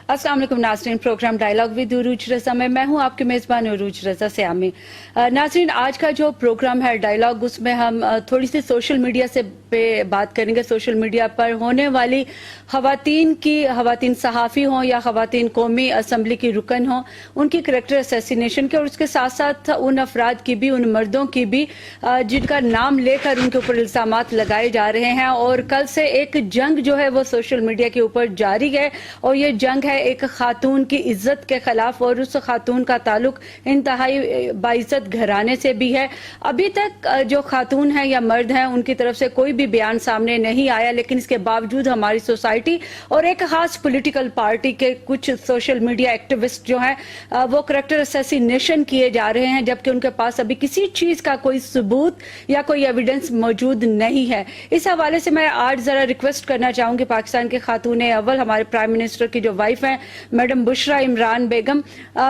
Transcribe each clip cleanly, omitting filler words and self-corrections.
अस्सलाम वालेकुम नाज़रीन, प्रोग्राम डायलॉग विद उरूज रज़ा में मैं हूं आपके मेज़बान उरूज रज़ा सियामी। नाज़रीन, आज का जो प्रोग्राम है डायलॉग, उसमें हम थोड़ी सी सोशल मीडिया से पे बात करेंगे। सोशल मीडिया पर होने वाली ख़वातीन सहाफ़ी हों या ख़वातीन कौमी असम्बली की रुकन हों, उनकी करैक्टर असैसिनेशन के, और उसके साथ साथ उन अफराद की भी, उन मर्दों की भी जिनका नाम लेकर उनके ऊपर इल्ज़ामात लगाए जा रहे हैं। और कल से एक जंग जो है वो सोशल मीडिया के ऊपर जारी है, और ये जंग है एक खातून की इज्जत के खिलाफ, और उस खातून का ताल्लुक इंतहाई बाइज्जत घराने से भी है। अभी तक जो खातून है या मर्द हैं, उनकी तरफ से कोई भी बयान सामने नहीं आया, लेकिन इसके बावजूद हमारी सोसाइटी और एक खास पॉलिटिकल पार्टी के कुछ सोशल मीडिया एक्टिविस्ट जो हैं वो करैक्टर असैसिनेशन किए जा रहे हैं, जबकि उनके पास अभी किसी चीज का कोई सबूत या कोई एविडेंस मौजूद नहीं है। इस हवाले से मैं आज जरा रिक्वेस्ट करना चाहूंगी पाकिस्तान के खातून अव्वल, हमारे प्राइम मिनिस्टर की जो वाइफ हैं मैडम बुशरा इमरान बेगम,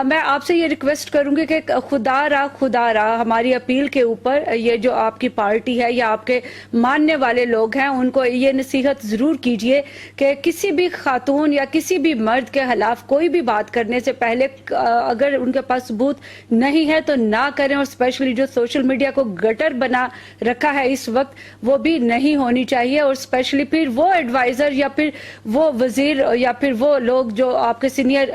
मैं आपसे ये रिक्वेस्ट करूंगी कि खुदा रहा हमारी अपील के ऊपर ये जो आपकी पार्टी है या आपके मानने वाले लोग हैं, उनको ये नसीहत जरूर कीजिए कि किसी भी खातून या किसी भी मर्द के खिलाफ कोई भी बात करने से पहले अगर उनके पास सबूत नहीं है तो ना करें। और स्पेशली जो सोशल मीडिया को गटर बना रखा है इस वक्त, वो भी नहीं होनी चाहिए। और स्पेशली फिर वो एडवाइजर या फिर वो वजीर या फिर वो लोग जो आपके सीनियर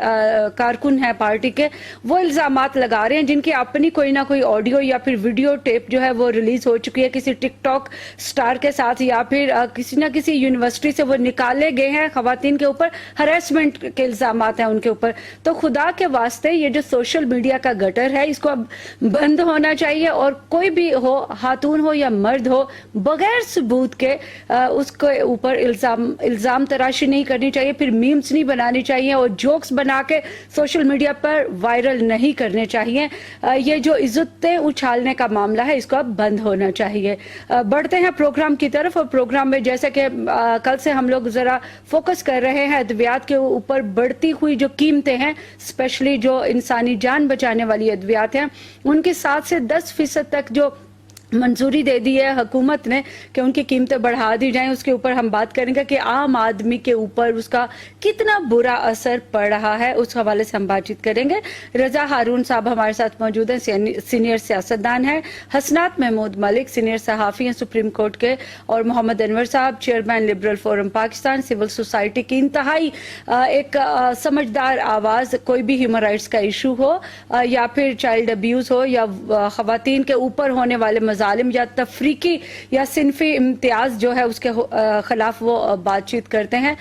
कारकुन हैं पार्टी के, वो इल्जामात लगा रहे हैं जिनकी अपनी कोई ना कोई ऑडियो या फिर वीडियो टेप जो है वो रिलीज हो चुकी है किसी टिकटॉक स्टार के साथ, या फिर किसी ना किसी यूनिवर्सिटी से वो निकाले गए हैं। खवातीन के ऊपर हरेसमेंट के इल्जामात हैं उनके ऊपर। तो खुदा के वास्ते ये जो सोशल मीडिया का गटर है, इसको अब बंद होना चाहिए, और कोई भी हो, खातून हो या मर्द हो, बगैर सबूत के उसके ऊपर इल्जाम तराशी नहीं करनी चाहिए, फिर मीम्स नहीं बनानी चाहिए और जोक्स बना के सोशल मीडिया पर वायरल नहीं करने चाहिए। ये जो इज्जतें उछालने का मामला है, इसको अब बंद होना चाहिए। बढ़ते हैं प्रोग्राम की तरफ, और प्रोग्राम में जैसे कि कल से हम लोग जरा फोकस कर रहे हैं अद्वियात के ऊपर बढ़ती हुई जो कीमतें हैं, स्पेशली जो इंसानी जान बचाने वाली अद्वियात हैं, उनकी 7 से 10% तक जो मंजूरी दे दी है हुकूमत ने कि उनकी कीमतें बढ़ा दी जाएं, उसके ऊपर हम बात करेंगे कि आम आदमी के ऊपर उसका कितना बुरा असर पड़ रहा है। उस हवाले से हम बातचीत करेंगे। रजा हारून साहब हमारे साथ मौजूद हैं, सीनियर सियासतदान हैं। हसनात महमूद मलिक सीनियर सहाफ़ी हैं सुप्रीम कोर्ट के, और मोहम्मद अनवर साहब chairman liberal forum Pakistan, civil society की इंतहाई एक समझदार आवाज़, कोई भी ह्यूमन राइट्स का इशू हो या फिर चाइल्ड अब्यूज़ हो या ख़वातीन के ऊपर होने वाले जालिम या तफरीकी या सिनफी इम्तियाज जो है उसके खिलाफ वो बातचीत करते हैं।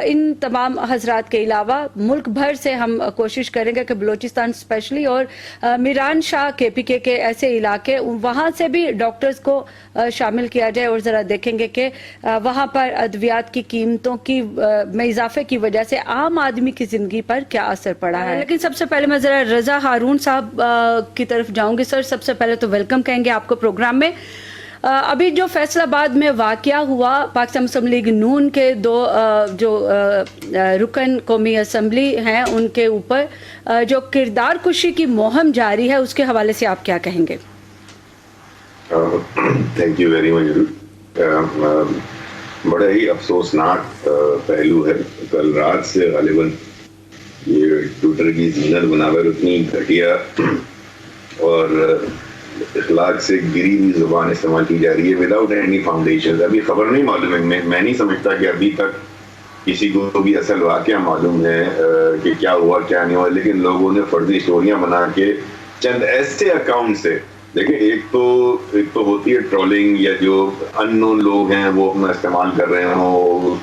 इन तमाम हजरात के अलावा मुल्क भर से हम कोशिश करेंगे कि बलूचिस्तान स्पेशली और मीरान शाह KPK के ऐसे इलाके, वहाँ से भी डॉक्टर्स को शामिल किया जाए, और ज़रा देखेंगे कि वहाँ पर अद्वियात की कीमतों की में इजाफे की वजह से आम आदमी की ज़िंदगी पर क्या असर पड़ा है। लेकिन सबसे पहले मैं ज़रा रजा हारून साहब की तरफ जाऊँगी। सर, सबसे पहले तो वेलकम कहेंगे आपको प्रोग्राम में। अभी जो फैसलाबाद में वाकया हुआ, पाकिस्तान मुस्लिम लीग नून के दो जो रुकन कौमी असम्बली हैं, उनके ऊपर जो किरदार कुशी की मुहिम जारी है, उसके हवाले से आप क्या कहेंगे? Thank you very much. बड़ा ही अफसोसनाक पहलू है। कल रात से गालिबन ये ट्विटर की जीनत बनाकर उतनी घटिया और इखलाक से गिरी हुई जुबान इस्तेमाल की जा रही है विदाउट एनी फाउंडेशन। अभी खबर नहीं मालूम है, मैं नहीं समझता कि अभी तक किसी को भी असल वाकया मालूम है कि क्या हुआ क्या नहीं हुआ, लेकिन लोगों ने फर्जी स्टोरियां बना के चंद ऐसे अकाउंट से, देखिए एक तो होती है ट्रोलिंग या जो अननोन लोग हैं वो अपना इस्तेमाल कर रहे हो,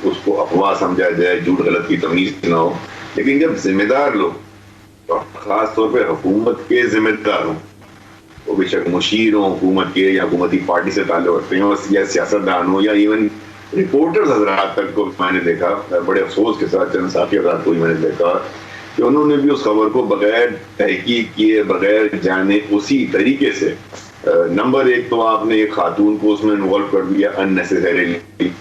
उसको अफवाह समझा जाए, झूठ गलत की तमीज़ ना हो। लेकिन जब जिम्मेदार लोग, खास तौर पर हुकूमत के जिम्मेदार हों, वो बेशक मुशीर हों हुकूमत के या हुकूमती पार्टी से ताल्लुक़ रखते हैं, या सियासतदान हो या इवन रिपोर्टर्स हजरात तक को मैंने देखा, बड़े अफसोस के साथ चंद साथी हजरात को भी मैंने देखा कि उन्होंने भी उस खबर को बगैर तहकीक किए, बगैर जाने, उसी तरीके से नंबर एक तो आपने एक खातून को उसमें इन्वॉल्व कर दिया अननेसेसरीली।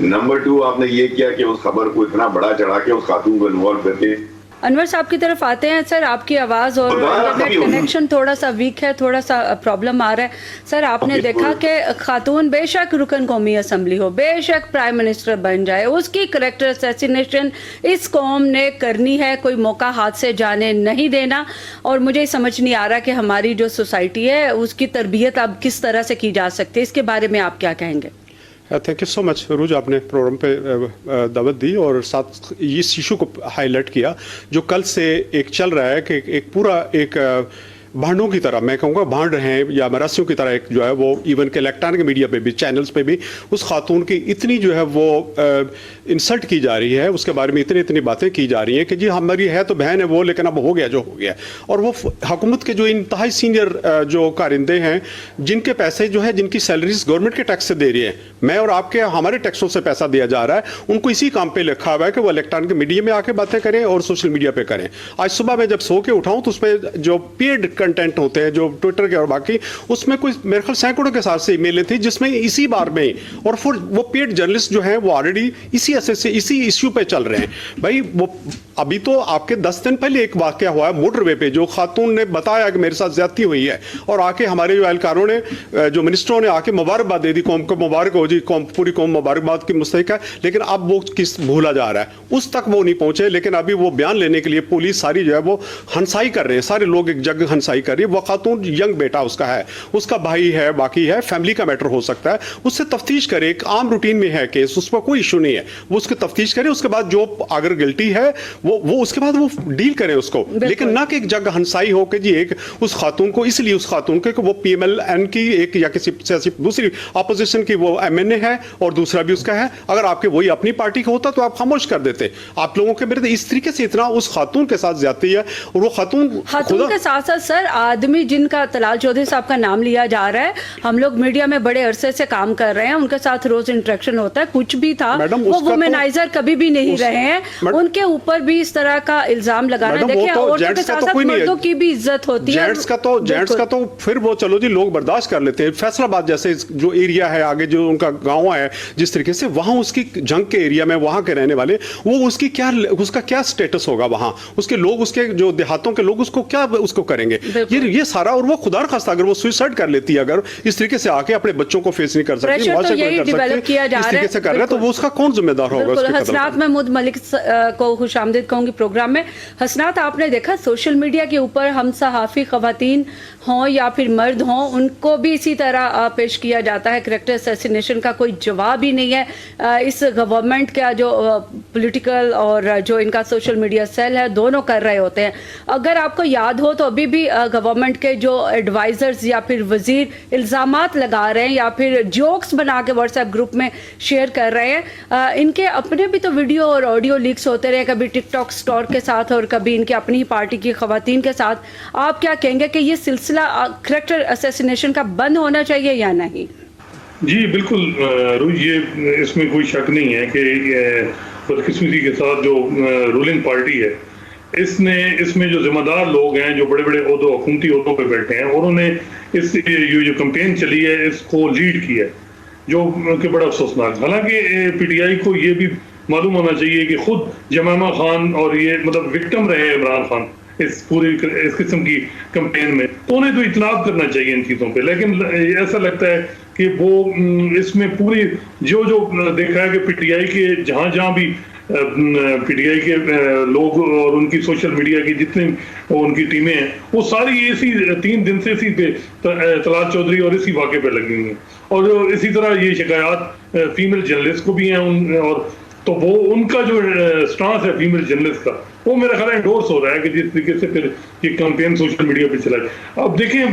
नंबर 2 आपने ये किया कि उस खबर को इतना बड़ा चढ़ा के उस खातून को इन्वॉल्व करके انور صاحب کی طرف آتے ہیں سر. آپ کی آواز اور انٹرنیٹ کنیکشن تھوڑا سا ویک ہے, تھوڑا سا پرابلم آ رہا ہے سر. آپ نے دیکھا کہ خاتون بے شک رکن قومی اسمبلی ہو, بے شک پرائم منسٹر بن جائے, اس کی کریکٹر اسیسینیشن اس قوم نے کرنی ہے, کوئی موقع ہاتھ سے جانے نہیں دینا. اور مجھے سمجھ نہیں آ رہا کہ ہماری جو سوسائٹی ہے اس کی تربیت اب کس طرح سے کی جا سکتی ہے, اس کے بارے میں آپ کیا کہیں گے؟ تھینک یو سو مچ روج, آپ نے پروگرام پہ دعوت دی اور ساتھ اس ایشو کو ہائی لائٹ کیا جو کل سے ایک چل رہا ہے کہ ایک پورا ایک بھانڈوں کی طرح, میں کہوں گا بھانڈ ہیں یا مراسیوں کی طرح ایک جو ہے وہ ایون کہ الیکٹرانک میڈیا پہ بھی چینلز پہ بھی اس خاتون کی اتنی جو ہے وہ انسلٹ کی جا رہی ہے, اس کے بارے میں اتنی باتیں کی جا رہی ہیں کہ جی ہماری ہے تو بہن ہے وہ, لیکن اب ہو گیا جو ہو گیا. اور وہ حکومت کے جو انتہائی سینئر جو کارندے ہیں جن کے پیسے جو ہے جن کی سیلریز گورنمنٹ کے ٹیکس سے دے رہی ہیں, میں اور آپ کے ہمارے ٹیکسوں سے پیسہ دیا جا رہا ہے, ان کو اسی کام پہ لکھا ہوا ہے کہ وہ الیکٹرانک میڈیا میں آ کے باتیں کریں اور سوشل میڈیا پہ کریں. آج صبح میں جب سو کے اٹھاؤں تو اس پہ جو پیڈ کنٹینٹ ہوتے ہیں جو ٹویٹر کے اور باقی, اس میں کوئی میرے خیال سینکڑوں کے ساتھ سے ای میلیں تھیں جس میں اسی بار میں, اور پھر وہ پیڈ جرنلسٹ جو ہیں وہ آلریڈی اسی ایسے سے اسی ایشو پہ چل رہے ہیں. بھائی وہ ابھی تو آپ کے 10 دن پہلے ایک واقعہ ہوا ہے موٹر وے پہ, جو خاتون نے بتایا کہ میرے ساتھ زیادتی ہوئی ہے, اور آ کے ہمارے جو اہلکاروں نے جو منسٹروں نے آ کے مبارکباد دے دی, قوم کو مبارک ہو جی, قوم پوری قوم مبارکباد کی مستحق ہے, لیکن اب وہ کس بھولا جا رہا ہے, اس تک وہ نہیں پہنچے. لیکن ابھی وہ بیان لینے کے لیے پولیس ساری جو ہے وہ ہنسائی کر رہے ہیں, سارے لوگ ایک جگہ ہنسائی کر رہی ہے. وہ خاتون ینگ بیٹا اس کا ہے, اس کا بھائی ہے, باقی ہے, فیملی کا میٹر ہو سکتا ہے, اس سے تفتیش کرے, ایک عام روٹین میں ہے کیس, اس پر کوئی ایشو نہیں ہے, وہ اس کی تفتیش کرے, اس کے بعد جو اگر گلٹی ہے وہ اس کے بعد وہ ڈیل کریں اس کو, لیکن نہ کہ ایک جگہ ہنسائی ہو کہ جی ایک اس خاتون کو, اس لیے اس خاتون کو کہ وہ پی ایم ایل این کی ایک یا کسی سیاسی دوسری اپوزیشن کی وہ ایم این اے ہے اور دوسرا بھی اس کا ہے. اگر آپ کے وہی اپنی پارٹی کا ہوتا تو آپ خاموش کر دیتے. آپ لوگوں کے میرے اس طریقے سے اتنا اس خاتون کے ساتھ زیادتی ہے, اور وہ خاتون کے ساتھ ساتھ سر آدمی جن کا طلال چودھری صاحب کا نام لیا جا رہا ہے, ہم لوگ میڈیا میں بڑے عرصے سے کام کر رہے ہیں, ان کے ساتھ روز انٹریکشن ہوتا ہے, کچھ بھی تھا, وہ وومنائزر کبھی بھی نہیں رہے ہیں, ان کے اوپر بھی اس طرح کا الزام لگانا. دیکھیں عورتوں کے ساتھ ساتھ مردوں کی بھی عزت ہوتی ہے. جینٹس کا تو پھر وہ چلو جی لوگ برداشت کر لیتے ہیں. فیصل آباد جیسے جو ایریا ہے آگے جو ان کا گاؤں ہے جس طریقے سے, وہاں اس کی جنگ کے ایریا میں وہاں کے رہنے والے, وہ اس کا کیا سٹیٹس ہوگا وہاں, اس کے لوگ, اس کے جو دیہاتوں کے لوگ اس کو کیا اس کو کریں گے یہ سارا. اور وہ خدا خواستہ اگر وہ سوئسائڈ کر لیتی ہے, اگر اس طریقے سے آ کے اپنے بچوں کو فیس نہیں کر سکتی, اس طریقے سے کر رہا ہے, تو وہ اس کا کون ذمہ دار ہوگا؟ حسنات محمود ملک کو خوش آمدید کہوں گی پروگرام میں. حسنات, آپ نے دیکھا سوشل میڈیا کے اوپر ہم صحافی خواتین ہوں یا پھر مرد ہوں, ان کو بھی اسی طرح پیش کیا جاتا ہے. کریکٹر اسیسینیشن کا کوئی جواب ہی نہیں ہے. اس گورنمنٹ کا جو پولیٹیکل اور جو ان کا سوشل میڈیا سیل ہے, دونوں کر رہے ہوتے ہیں. اگر آپ کو یاد ہو تو ابھی بھی گورنمنٹ کے جو ایڈوائزرز یا پھر وزیر الزامات لگا رہے ہیں یا پھر جوکس بنا کے واٹس ایپ گروپ میں شیئر کر رہے ہیں, ان کے اپنے بھی تو ویڈیو اور آڈیو لیکس ہوتے رہے, کبھی ٹک ٹاک اسٹور کے ساتھ اور کبھی ان کے اپنی ہی پارٹی کی خواتین کے ساتھ. آپ کیا کہیں گے کہ یہ سلسلہ کریکٹر اسیسینیشن کا بند ہونا چاہیے یا نہیں؟ جی بالکل روج, یہ اس میں کوئی شک نہیں ہے کہ بدقسمتی کے ساتھ جو رولنگ پارٹی ہے, اس میں جو ذمہ دار لوگ ہیں, جو بڑے بڑے عہدوں حکومتی عہدوں پہ بیٹھے ہیں, اور انہوں نے اس جو کمپین چلی ہے اس کو لیڈ کیا ہے, جو کہ بڑا افسوسناک. حالانکہ پی ٹی آئی کو یہ بھی معلوم ہونا چاہیے کہ خود جمامہ خان اور یہ مطلب وکٹم رہے عمران خان اس قسم کی کمپین میں, تو انہیں تو اطلاع کرنا چاہیے ان چیزوں پہ. لیکن ایسا لگتا ہے کہ وہ اس میں پوری جو دیکھا ہے کہ پی ٹی آئی کے جہاں بھی پی ٹی آئی کے لوگ اور ان کی سوشل میڈیا کی جتنی ان کی ٹیمیں ہیں, وہ ساری اسی 3 دن سے اسی پہ طلال چودھری اور اسی واقعے پہ لگی ہوئی ہیں. اور اسی طرح یہ شکایات فیمیل جرنلسٹ کو بھی ہیں, اور تو وہ ان کا جو سٹانس ہے فیمیل جرنلسٹ کا, وہ میرا خیال انڈورس ہو رہا ہے کہ جس طریقے سے پھر یہ کمپین سوشل میڈیا پہ چلا ہے. اب دیکھیں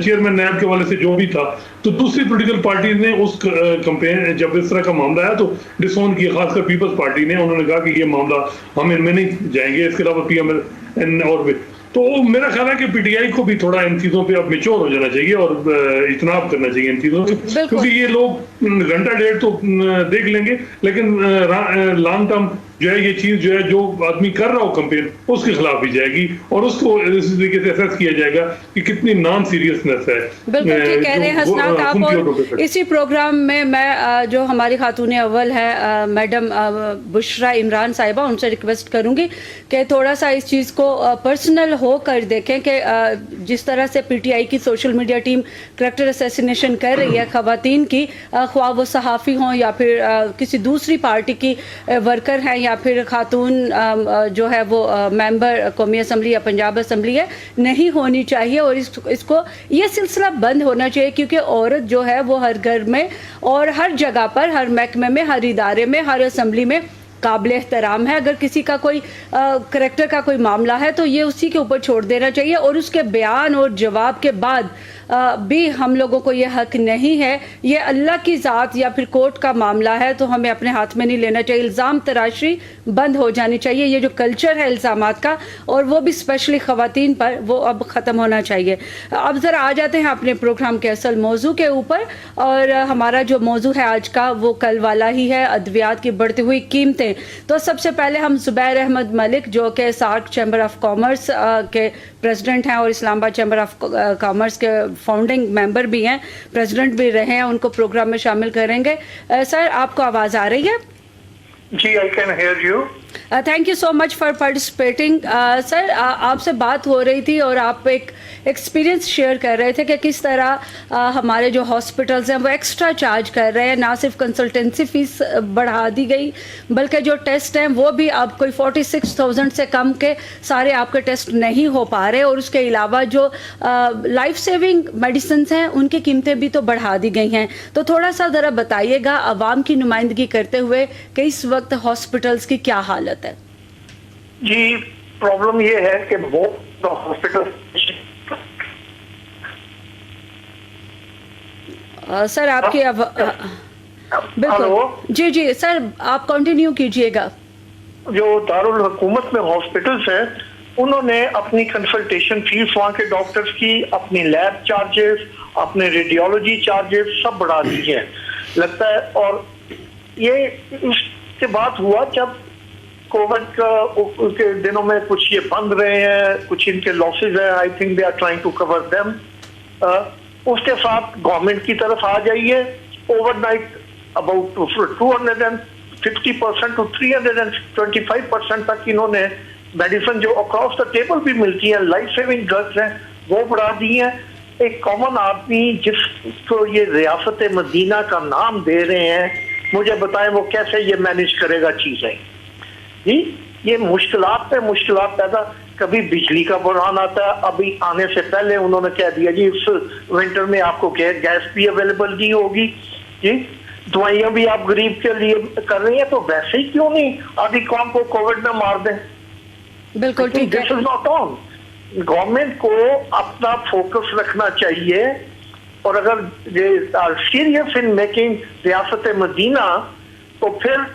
چیئرمین نیب کے والے سے جو بھی تھا, تو دوسری پولیٹیکل پارٹی نے اس کمپین جب اس طرح کا معاملہ آیا تو ڈسون کی, خاص کر پیپلز پارٹی نے, انہوں نے کہا کہ یہ معاملہ ہم ان میں نہیں جائیں گے, اس کے علاوہ پی ایم ایل اور بھی. تو میرا خیال ہے کہ پی ٹی آئی کو بھی تھوڑا ان چیزوں پہ اب میچور ہو جانا چاہیے اور اجتناب کرنا چاہیے ان چیزوں سے, کیونکہ یہ لوگ گھنٹہ ڈیڑھ تو دیکھ لیں گے, لیکن لانگ ٹرم जो है ये चीज जो है जो आदमी कर रहा हो कंपेन उसके खिलाफ भी जाएगी और उसको इस तरीके से असेस किया जाएगा कि कितनी नॉन सीरियसनेस है। बिल्कुल ठीक कह रहे हैं हसनात आप। और इसी प्रोग्राम में मैं जो हमारी खातून अव्वल है मैडम बुशरा इमरान साहिबा, उनसे रिक्वेस्ट करूंगी कि थोड़ा सा इस चीज़ को पर्सनल हो कर देखें कि जिस तरह से पीटीआई की social media team character assassination कर रही है खवातीन की, ख्वाह वो सहाफ़ी हों या फिर किसी दूसरी पार्टी की वर्कर हैं या फिर खातून जो है वो मेंबर कौमी असम्बली या पंजाब असम्बली है, नहीं होनी चाहिए। और इसको ये सिलसिला बंद होना चाहिए, क्योंकि औरत जो है वो हर घर में और हर जगह पर, हर महकमे में, हर इदारे में, हर असम्बली में काबिल एहतराम है। अगर किसी का कोई करैक्टर का कोई मामला है तो ये उसी के ऊपर छोड़ देना चाहिए, और उसके बयान और जवाब के बाद भी हम लोगों को ये हक नहीं है। ये अल्लाह की ज़ात या फिर कोर्ट का मामला है तो हमें अपने हाथ में नहीं लेना चाहिए। इल्ज़ाम तराशी बंद हो जानी चाहिए। ये जो कल्चर है इल्ज़ामात का, और वो भी स्पेशली ख़वातीन पर, वो अब ख़त्म होना चाहिए। अब ज़रा आ जाते हैं अपने प्रोग्राम के असल मौजू के ऊपर, और हमारा जो मौजू है आज का वो कल वाला ही है, अद्वियात की बढ़ती हुई कीमतें। तो सबसे पहले हम ज़ुबैर अहमद मलिक जो कि सार्क चैम्बर ऑफ कॉमर्स के प्रेसिडेंट हैं और इस्लामाबाद चैम्बर ऑफ कॉमर्स के फाउंडिंग मेंबर भी हैं, प्रेसिडेंट भी रहे हैं, उनको प्रोग्राम में शामिल करेंगे। सर आपको आवाज़ आ रही है? जी, I can hear you. Thank you so much for participating. Sir आपसे बात हो रही थी और आप एक एक्सपीरियंस शेयर कर रहे थे कि किस तरह हमारे जो हॉस्पिटल्स हैं वो एक्स्ट्रा चार्ज कर रहे हैं। ना सिर्फ कंसल्टेंसी फीस बढ़ा दी गई, बल्कि जो टेस्ट हैं वो भी अब कोई 46,000 से कम के सारे आपके टेस्ट नहीं हो पा रहे, और उसके अलावा जो लाइफ सेविंग मेडिसिन हैं उनकी कीमतें भी तो बढ़ा दी गई हैं। तो थोड़ा सा ज़रा बताइएगा आवाम की नुमाइंदगी करते हुए कि इस वक्त हॉस्पिटल्स की क्या हालत है? जी, प्रॉब्लम ये है कि वो हॉस्पिटल सर आपकी बिल्कुल जी जी सर आप कंटिन्यू कीजिएगा। जो दारुल हुकूमत में हॉस्पिटल्स हैं उन्होंने अपनी कंसल्टेशन फीस वहाँ के डॉक्टर्स की, अपनी लैब चार्जेस, अपने रेडियोलॉजी चार्जेस सब बढ़ा दी हैं लगता है। और ये इसके बाद हुआ जब कोविड के दिनों में कुछ ये बंद रहे हैं, कुछ इनके लॉसेज है, I think they are trying to cover them. उसके साथ गवर्नमेंट की तरफ आ जाइए, ओवरनाइट अबाउट 250% टू 325% तक इन्होंने मेडिसिन जो अक्रॉस द टेबल भी मिलती है, लाइफ सेविंग ड्रग्स हैं, वो बढ़ा दी हैं। एक कॉमन आदमी जिसको ये रियासत मदीना का नाम दे रहे हैं, मुझे बताएं वो कैसे ये मैनेज करेगा चीजें? जी, ये मुश्किलात पे मुश्किलात पैदा। कभी बिजली का बुरहान आता है, अभी आने से पहले उन्होंने कह दिया जी इस विंटर में आपको गैस भी अवेलेबल नहीं होगी। जी, दवाइयां भी आप गरीब के लिए कर रही हैं, तो वैसे ही क्यों नहीं आधी कौम को कोविड में मार दें? बिल्कुल ठीक है। This is not on. Government को अपना फोकस रखना चाहिए, और अगर they are serious in making रियासत मदीना तो फिर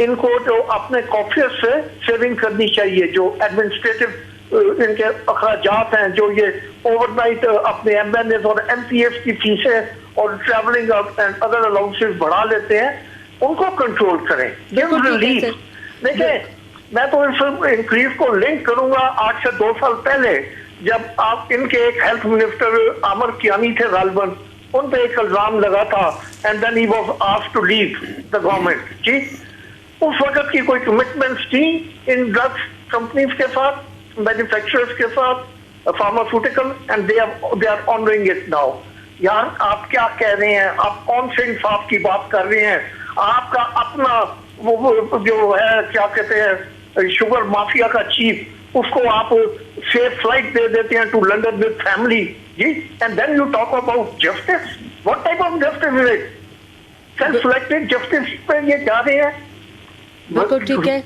इनको जो अपने कॉफियर से सेविंग करनी चाहिए। जो एडमिनिस्ट्रेटिव इनके अखराजात हैं, जो ये ओवरनाइट अपने एमएनएस और एमपीएस की फीसें और ट्रैवलिंग एंड अदर अलाउंसेस बढ़ा लेते हैं, उनको कंट्रोल करें, गिव रिलीफ। देखिए, मैं तो इस इंक्रीज को लिंक करूंगा 8 से 2 साल पहले जब आप इनके एक हेल्थ मिनिस्टर आमर कियानी थे गालिबन, उन पे एक इल्जाम लगा था and then he was asked to leave the government. जी, उस वक्त की कोई कमिटमेंट्स थी इन ड्रग्स कंपनीज के साथ, मैन्युफैक्चरर्स के साथ, pharmaceutical, and they are honouring it now. यार आप क्या कह रहे हैं? आप कौन से इंसाफ की बात कर रहे हैं? आपका अपना वो जो है क्या कहते हैं शुगर माफिया का चीफ, उसको आप सेफ फ्लाइट दे देते हैं टू लंदन विद फैमिली। जी, and then you talk about justice. What type of justice is it? Self selected justice पे ये जा रहे हैं। बिल्कुल ठीक है।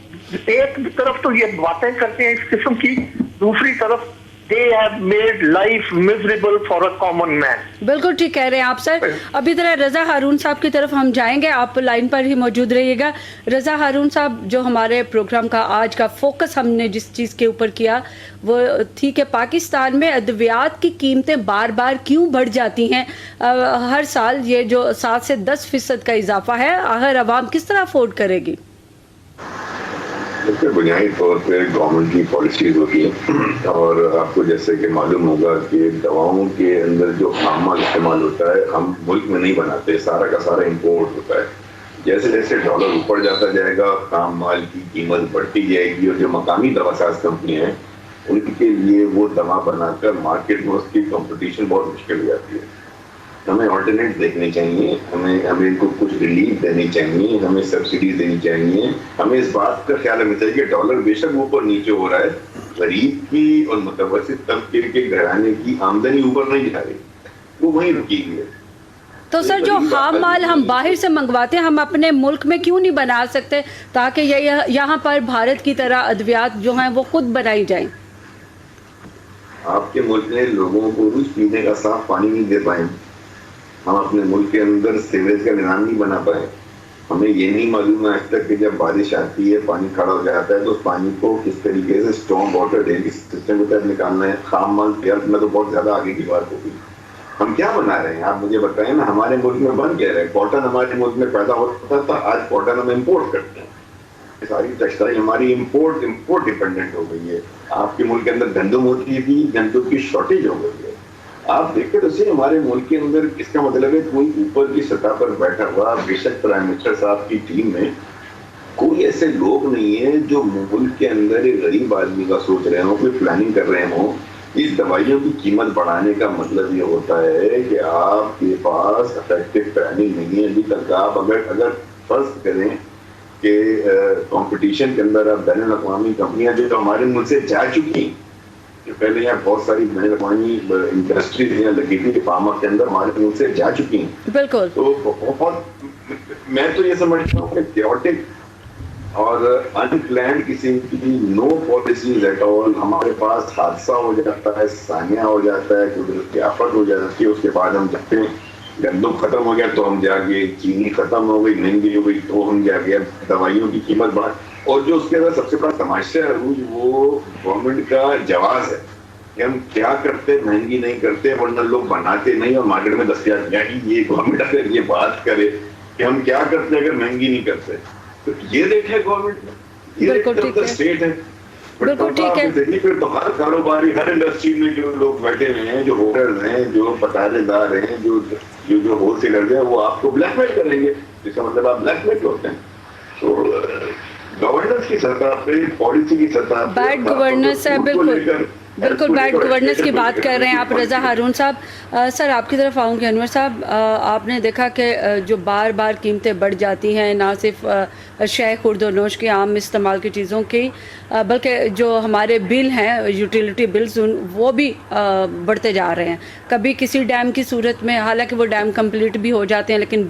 एक तरफ तो ये बातें करते हैं इस किस्म की, दूसरी तरफ they have made life miserable for a common man। बिल्कुल ठीक कह रहे हैं आप सर। अभी तरह रजा हारून साहब की तरफ हम जाएंगे, आप लाइन पर ही मौजूद रहिएगा। रजा हारून साहब, जो हमारे प्रोग्राम का आज का फोकस हमने जिस चीज़ के ऊपर किया वो थी कि पाकिस्तान में अद्वियात की कीमतें बार बार क्यों बढ़ जाती हैं हर साल। ये जो 7 से 10% का इजाफा है, आखिर आवाम किस तरह अफोर्ड करेगी? देखिए बुनियादी तौर पे गवर्नमेंट की पॉलिसीज होती है और आपको जैसे कि मालूम होगा कि दवाओं के अंदर जो खाम माल इस्तेमाल होता है हम मुल्क में नहीं बनाते, सारा का सारा इंपोर्ट होता है। जैसे जैसे डॉलर ऊपर जाता जाएगा खाम माल की कीमत बढ़ती जाएगी और जो मकामी दवासाज कंपनियां हैं उनके लिए वो दवा बनाकर मार्केट में उसकी कंपटीशन बहुत मुश्किल हो जाती है। हमें ऑल्टरनेट देखने चाहिए, हमें इनको कुछ रिलीफ देनी चाहिए, हमें सब्सिडीज देनी चाहिए। हमें इस बात का ख्याल रखना चाहिए कि डॉलर बेशक ऊपर नीचे हो रहा है, गरीब की और मुतवस्सित तबके के घराने की आमदनी ऊपर नहीं जा रही, वो वहीं रुकी हुई है। तो सर जो खाम माल हम बाहर से मंगवाते हैं हम अपने मुल्क में क्यों नहीं बना सकते ताकि यहाँ पर भारत की तरह अद्वियात जो हैं वो खुद बनाई जाएं? आपके मुल्क में लोगों को रोज पीने का साफ पानी नहीं दे पाए, हम अपने मुल्क के अंदर सीवरेज का निजाम नहीं बना पाए। हमें ये नहीं मालूम है आज तक कि जब बारिश आती है पानी खड़ा हो जाता है तो उस पानी को किस तरीके से स्टॉर्म वाटर ड्रेनेज सिस्टम के तहत निकालना है। खाम माल तैयार करना तो बहुत ज्यादा आगे की बात होगी। हम क्या बना रहे हैं आप मुझे बताएं ना, हमारे मुल्क में बन क्या रहा है? कॉटन हमारे मुल्क में पैदा होता था, आज कॉटन हम इम्पोर्ट करते हैं। सारी टेक्सटाइल हमारी इम्पोर्ट डिपेंडेंट हो गई है। आपके मुल्क के अंदर गंदम होती थी, गंदम की शॉर्टेज हो गई है। आप देखते तो सही हमारे मुल्क के अंदर इसका मतलब है कोई ऊपर की सतह पर बैठा हुआ, बेशक प्राइम मिनिस्टर साहब की टीम में कोई ऐसे लोग नहीं है जो मुल्क के अंदर एक गरीब आदमी का सोच रहे हो, कोई प्लानिंग कर रहे हो। इस दवाइयों की कीमत बढ़ाने का मतलब ये होता है कि आपके पास इफेक्टिव प्लानिंग नहीं है। अभी तक आप अगर फर्ज करें कि कंपटीशन के अंदर आप बैनुल अक़वामी कंपनियां जो हमारे मुल्क से जा चुकी, जो पहले यहाँ बहुत सारी बैनुल अक़वामी इंडस्ट्रीज यहाँ लगी थी फार्मा के अंदर हमारे मुल्क से जा चुकी हैं। बिल्कुल। तो बहुत मैं तो ये समझता हूँ कि chaotic और अनप्लान्ड किसी की नो पॉलिसीज एट ऑल। हमारे पास हादसा हो जाता है, सानिया हो जाता है, कुदरत की आफत हो जाती है, उसके बाद हम जाते हैं गंदम खत्म हो गया तो हम जाके, चीनी खत्म हो गई महंगी हो गई तो हम जाके दवाइयों की कीमत बढ़ा। और जो उसके अंदर सबसे बड़ा तमाशा है वो गवर्नमेंट का जवाब है कि हम क्या करते, महंगी नहीं करते, वरना लोग बनाते नहीं और मार्केट में दस्तयाब। ये गवर्नमेंट अगर ये बात करे कि हम क्या करते अगर महंगी नहीं करते, तो ये रेट है गवर्नमेंट में, ये रेट स्टेट है। बिल्कुल ठीक है। देखिए फिर तो हर कारोबारी, हर इंडस्ट्री में जो लोग बैठे हुए हैं, जो होटल्स हैं, जो पटारेदार हैं, जो होलसेलर हैं, वो आपको ब्लैकमेल करेंगे, जिसका मतलब आप ब्लैकमेल होते हैं। तो गवर्नेंस की सतह पे, पॉलिसी की सतह पे बैड गवर्नेंस है। बिल्कुल बैड गवर्नेंस की बात कर रहे हैं आप रजा हारून साहब। सर आपकी तरफ आऊँगी। अनवर साहब, आपने देखा कि जो बार बार कीमतें बढ़ जाती हैं, ना सिर्फ शय खुर्दोनोश की आम इस्तेमाल की चीज़ों की, बल्कि जो हमारे बिल हैं यूटिलिटी बिल्स वो भी बढ़ते जा रहे हैं। कभी किसी डैम की सूरत में, हालांकि वो डैम कंप्लीट भी हो जाते हैं, लेकिन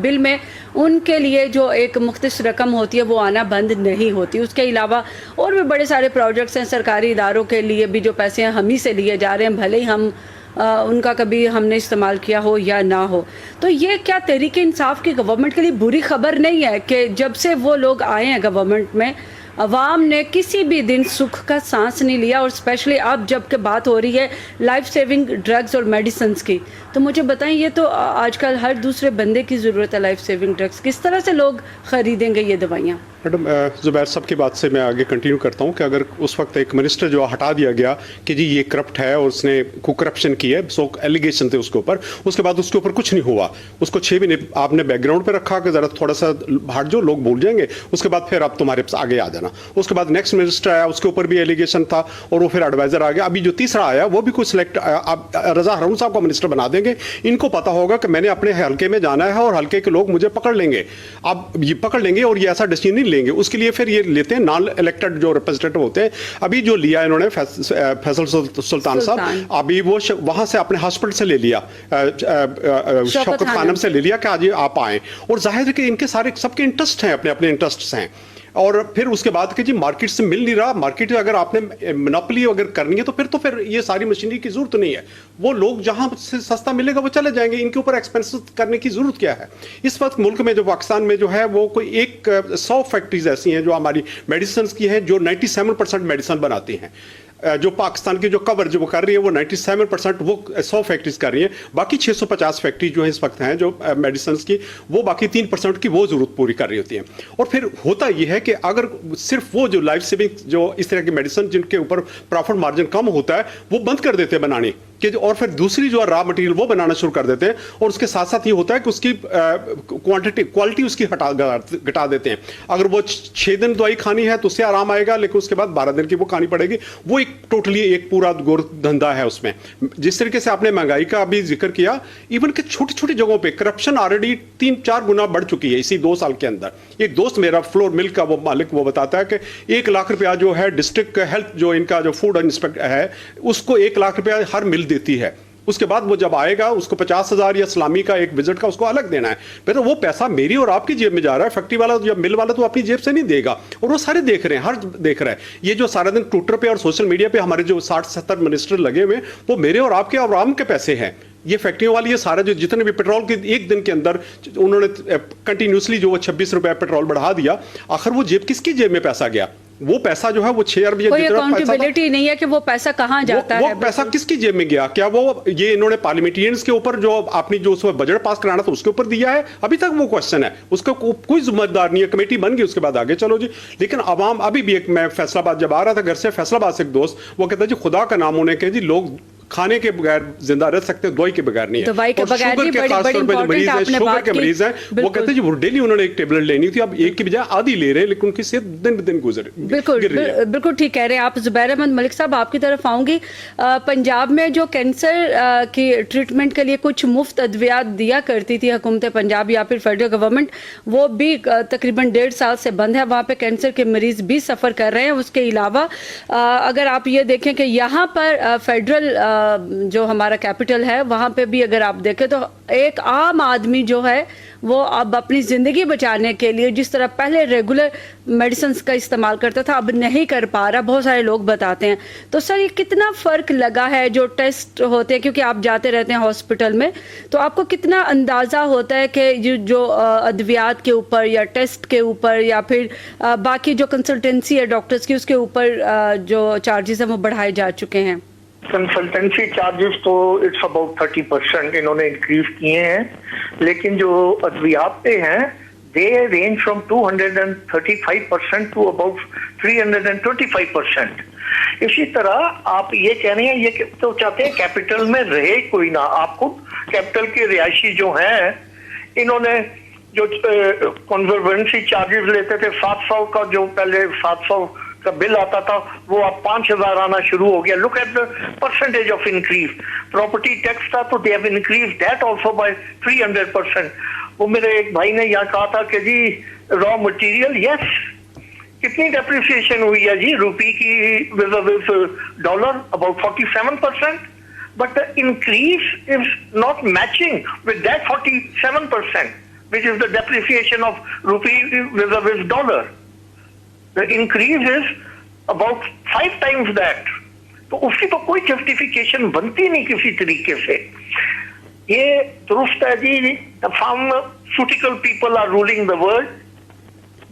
बिल में उनके लिए जो एक मुख्तस रकम होती है वो आना बंद नहीं होती। उसके अलावा और भी बड़े सारे प्रोजेक्ट्स हैं सरकारी इदारों के लिए भी, जो पैसे हम ही से लिए जा रहे हैं, भले ही हम उनका कभी हमने इस्तेमाल किया हो या ना हो। तो ये क्या तहरीक इंसाफ की गवर्नमेंट के लिए बुरी खबर नहीं है कि जब से वो लोग आए हैं गवर्नमेंट में, अवाम ने किसी भी दिन सुख का सांस नहीं लिया? और स्पेशली अब जब के बात हो रही है लाइफ सेविंग ड्रग्स और मेडिसिन्स की, तो मुझे बताएं, ये तो आजकल हर दूसरे बंदे की ज़रूरत है लाइफ सेविंग ड्रग्स। किस तरह से लोग ख़रीदेंगे ये दवाइयाँ? मैडम, ज़ुबैर साहब की बात से मैं आगे कंटिन्यू करता हूँ कि अगर उस वक्त एक मिनिस्टर जो हटा दिया गया कि जी ये करप्ट है और उसने करप्शन की है, सो एलिगेशन थे उसके ऊपर, उसके बाद उसके ऊपर कुछ नहीं हुआ, उसको 6 महीने आपने बैकग्राउंड पे रखा कि ज़रा थोड़ा सा हट जो, लोग भूल जाएंगे, उसके बाद फिर आप तुम्हारे आगे आ जाना। उसके बाद नेक्स्ट मिनिस्टर आया, उसके ऊपर भी एलिगेशन था और वो फिर एडवाइजर आ गया। अभी जो तीसरा आया वो भी कोई सिलेक्ट, आप रजा हारून साहब को मिनिस्टर बना देंगे। इनको पता होगा कि मैंने अपने हल्के में जाना है और हल्के के लोग मुझे पकड़ लेंगे, अब ये पकड़ लेंगे और ये ऐसा डिसीजन नहीं लेंगे। उसके लिए फिर ये लेते हैं नॉन इलेक्टेड जो रिप्रेजेंटेटिव होते हैं। अभी जो लिया इन्होंने फैसल सुल्तान साहब, अभी वो वहां से अपने हॉस्पिटल से ले लिया, शौकत खानम से ले लिया कि आज आप आए, और जाहिर है कि इनके सारे सबके इंटरेस्ट हैं, अपने अपने इंटरेस्ट हैं। और फिर उसके बाद कि जी मार्केट से मिल नहीं रहा, मार्केट अगर आपने मोनोपोली अगर करनी है तो फिर ये सारी मशीनरी की जरूरत नहीं है। वो लोग जहां से सस्ता मिलेगा वो चले जाएंगे, इनके ऊपर एक्सपेंस करने की जरूरत क्या है? इस वक्त मुल्क में जो पाकिस्तान में जो है वो कोई 100 फैक्ट्रीज ऐसी हैं जो हमारी मेडिसिन की हैं, जो 97% मेडिसिन बनाती हैं। जो पाकिस्तान की जो कवरेज वो कर रही है वो 97% वो 100 फैक्ट्रीज कर रही है, बाकी 650 फैक्ट्री जो है इस वक्त हैं जो मेडिसिन की, वो बाकी 3% की वो जरूरत पूरी कर रही होती है। और फिर होता ये है कि अगर सिर्फ वो जो लाइफ सेविंग जो इस तरह की मेडिसिन जिनके ऊपर प्रॉफिट मार्जिन कम होता है वो बंद कर देते हैं बनाने कि, और फिर दूसरी जो रॉ मटेरियल वो बनाना शुरू कर देते हैं, और उसके साथ साथ ये होता है कि उसकी क्वालिटी उसकी घटा देते हैं। अगर वो 6 दिन दवाई खानी है तो उससे आराम आएगा, लेकिन उसके बाद 12 दिन की वो खानी पड़ेगी। वो एक टोटली एक पूरा गोर धंधा है उसमें। जिस तरीके से आपने महंगाई का अभी जिक्र किया, इवन के छोटी छोटी जगहों पे करप्शन ऑलरेडी 3-4 गुना बढ़ चुकी है इसी 2 साल के अंदर। एक दोस्त मेरा फ्लोर मिल्क का वो मालिक वो बताता है कि 1 लाख रुपया जो है डिस्ट्रिक्ट हेल्थ जो इनका जो फूड इंस्पेक्टर है उसको 1 लाख रुपया हर मिल देती है। उसके बाद वो जब आएगा उसको 50,000 या सलामी का एक विजिट का उसको अलग देना है। फिर वो पैसा मेरी और आपकी जेब में जा रहा है, फैक्ट्री वाला या मिल वाला तो अपनी जेब से नहीं देगा। और वो सारे देख रहे हैं, हर देख रहा है। ये जो सारा दिन ट्विटर पे और सोशल मीडिया पे हमारे जो 60-70 मिनिस्टर लगे हुए वो मेरे और आपके और आवाम के पैसे हैं। ये फैक्ट्रियों वाली ये सारा जो जितने भी पेट्रोल के एक दिन के अंदर उन्होंने कंटिन्यूसली जो वो 26 रुपए पेट्रोल बढ़ा दिया, आखिर वो जेब किसकी जेब में पैसा गया? वो पैसा जो है वो 6 अरब कोई अकाउंटेबिलिटी नहीं है कि वो पैसा कहाँ जाता है। वो पैसा किसकी जेब में गया? क्या वो ये इन्होंने पार्लियामेंटेरियंस के ऊपर जो अपनी जो उसमें बजट पास कराना था उसके ऊपर दिया है? अभी तक वो क्वेश्चन है, उसका कोई जिम्मेदार नहीं है। कमेटी बन गई उसके बाद आगे चलो जी। लेकिन आवाम अभी भी एक, मैं फैसलाबाद जब आ रहा था घर से, फैसलाबाद से एक दोस्त वो कहता है जी खुदा का नाम उन्हें कहे जी लोग खाने के बगैर जिंदा रह सकते हैं, दवाई के बगैर नहीं है। दवाई के बगैर शुगर के खास तौर पे जो मरीज है, शुगर के मरीज हैं, वो कहते हैं जी वो डेली उन्होंने एक टेबलेट लेनी थी, अब एक की बजाय आधी ले रहे हैं, लेकिन उनकी सेहत दिन ब दिन बिल्कुल ठीक कह रहे हैं आप जुबैर अहमद मलिक साहब। आपकी तरफ आऊंगी। पंजाब में जो कैंसर की ट्रीटमेंट के लिए कुछ मुफ्त अद्वियात दिया करती थी हुकूमत पंजाब या फिर फेडरल गवर्नमेंट, वो भी तकरीबन 1.5 साल से बंद है। वहाँ पे कैंसर के मरीज भी सफ़र कर रहे हैं। उसके अलावा अगर आप ये देखें कि यहाँ पर फेडरल जो हमारा कैपिटल है वहाँ पे भी अगर आप देखें तो एक आम आदमी जो है वो अब अपनी ज़िंदगी बचाने के लिए जिस तरह पहले रेगुलर मेडिसिन का इस्तेमाल करता था अब नहीं कर पा रहा, बहुत सारे लोग बताते हैं। तो सर ये कितना फ़र्क लगा है जो टेस्ट होते हैं, क्योंकि आप जाते रहते हैं हॉस्पिटल में, तो आपको कितना अंदाज़ा होता है कि जो अद्वियात के ऊपर या टेस्ट के ऊपर या फिर बाकी जो कंसल्टेंसी है डॉक्टर्स की उसके ऊपर जो चार्जेस हैं वो बढ़ाए जा चुके हैं? कंसल्टेंसी चार्जेस तो इट्स अबाउट 30% इन्होंने इंक्रीज किए हैं, लेकिन जो अद्वियात पे हैं दे रेंज फ्रॉम 235% टू अबाउट 325%। इसी तरह आप ये कह रहे हैं ये तो चाहते हैं कैपिटल में रहे कोई ना। आपको कैपिटल के रिहायशी जो हैं इन्होंने जो कन्वर्जेंसी चार्जेस लेते थे 700 का, जो पहले 700 का बिल आता था वो अब 5,000 आना शुरू हो गया। Look at the percentage of increase. Property tax था तो they have increase that also by 300%। वो मेरे एक भाई ने यहाँ कहा था कि जी रॉ मटेरियल, यस, कितनी डेप्रिसिएशन हुई है जी रुपी की with dollar, about 47%, but the increase is not matching with that 47% which is the depreciation of rupee vis-a-vis dollar. The increase is about 5 times that. तो उसकी तो कोई जस्टिफिकेशन बनती नहीं किसी तरीके से। ये दुरुस्त है जी, the pharmaceutical people are ruling the world.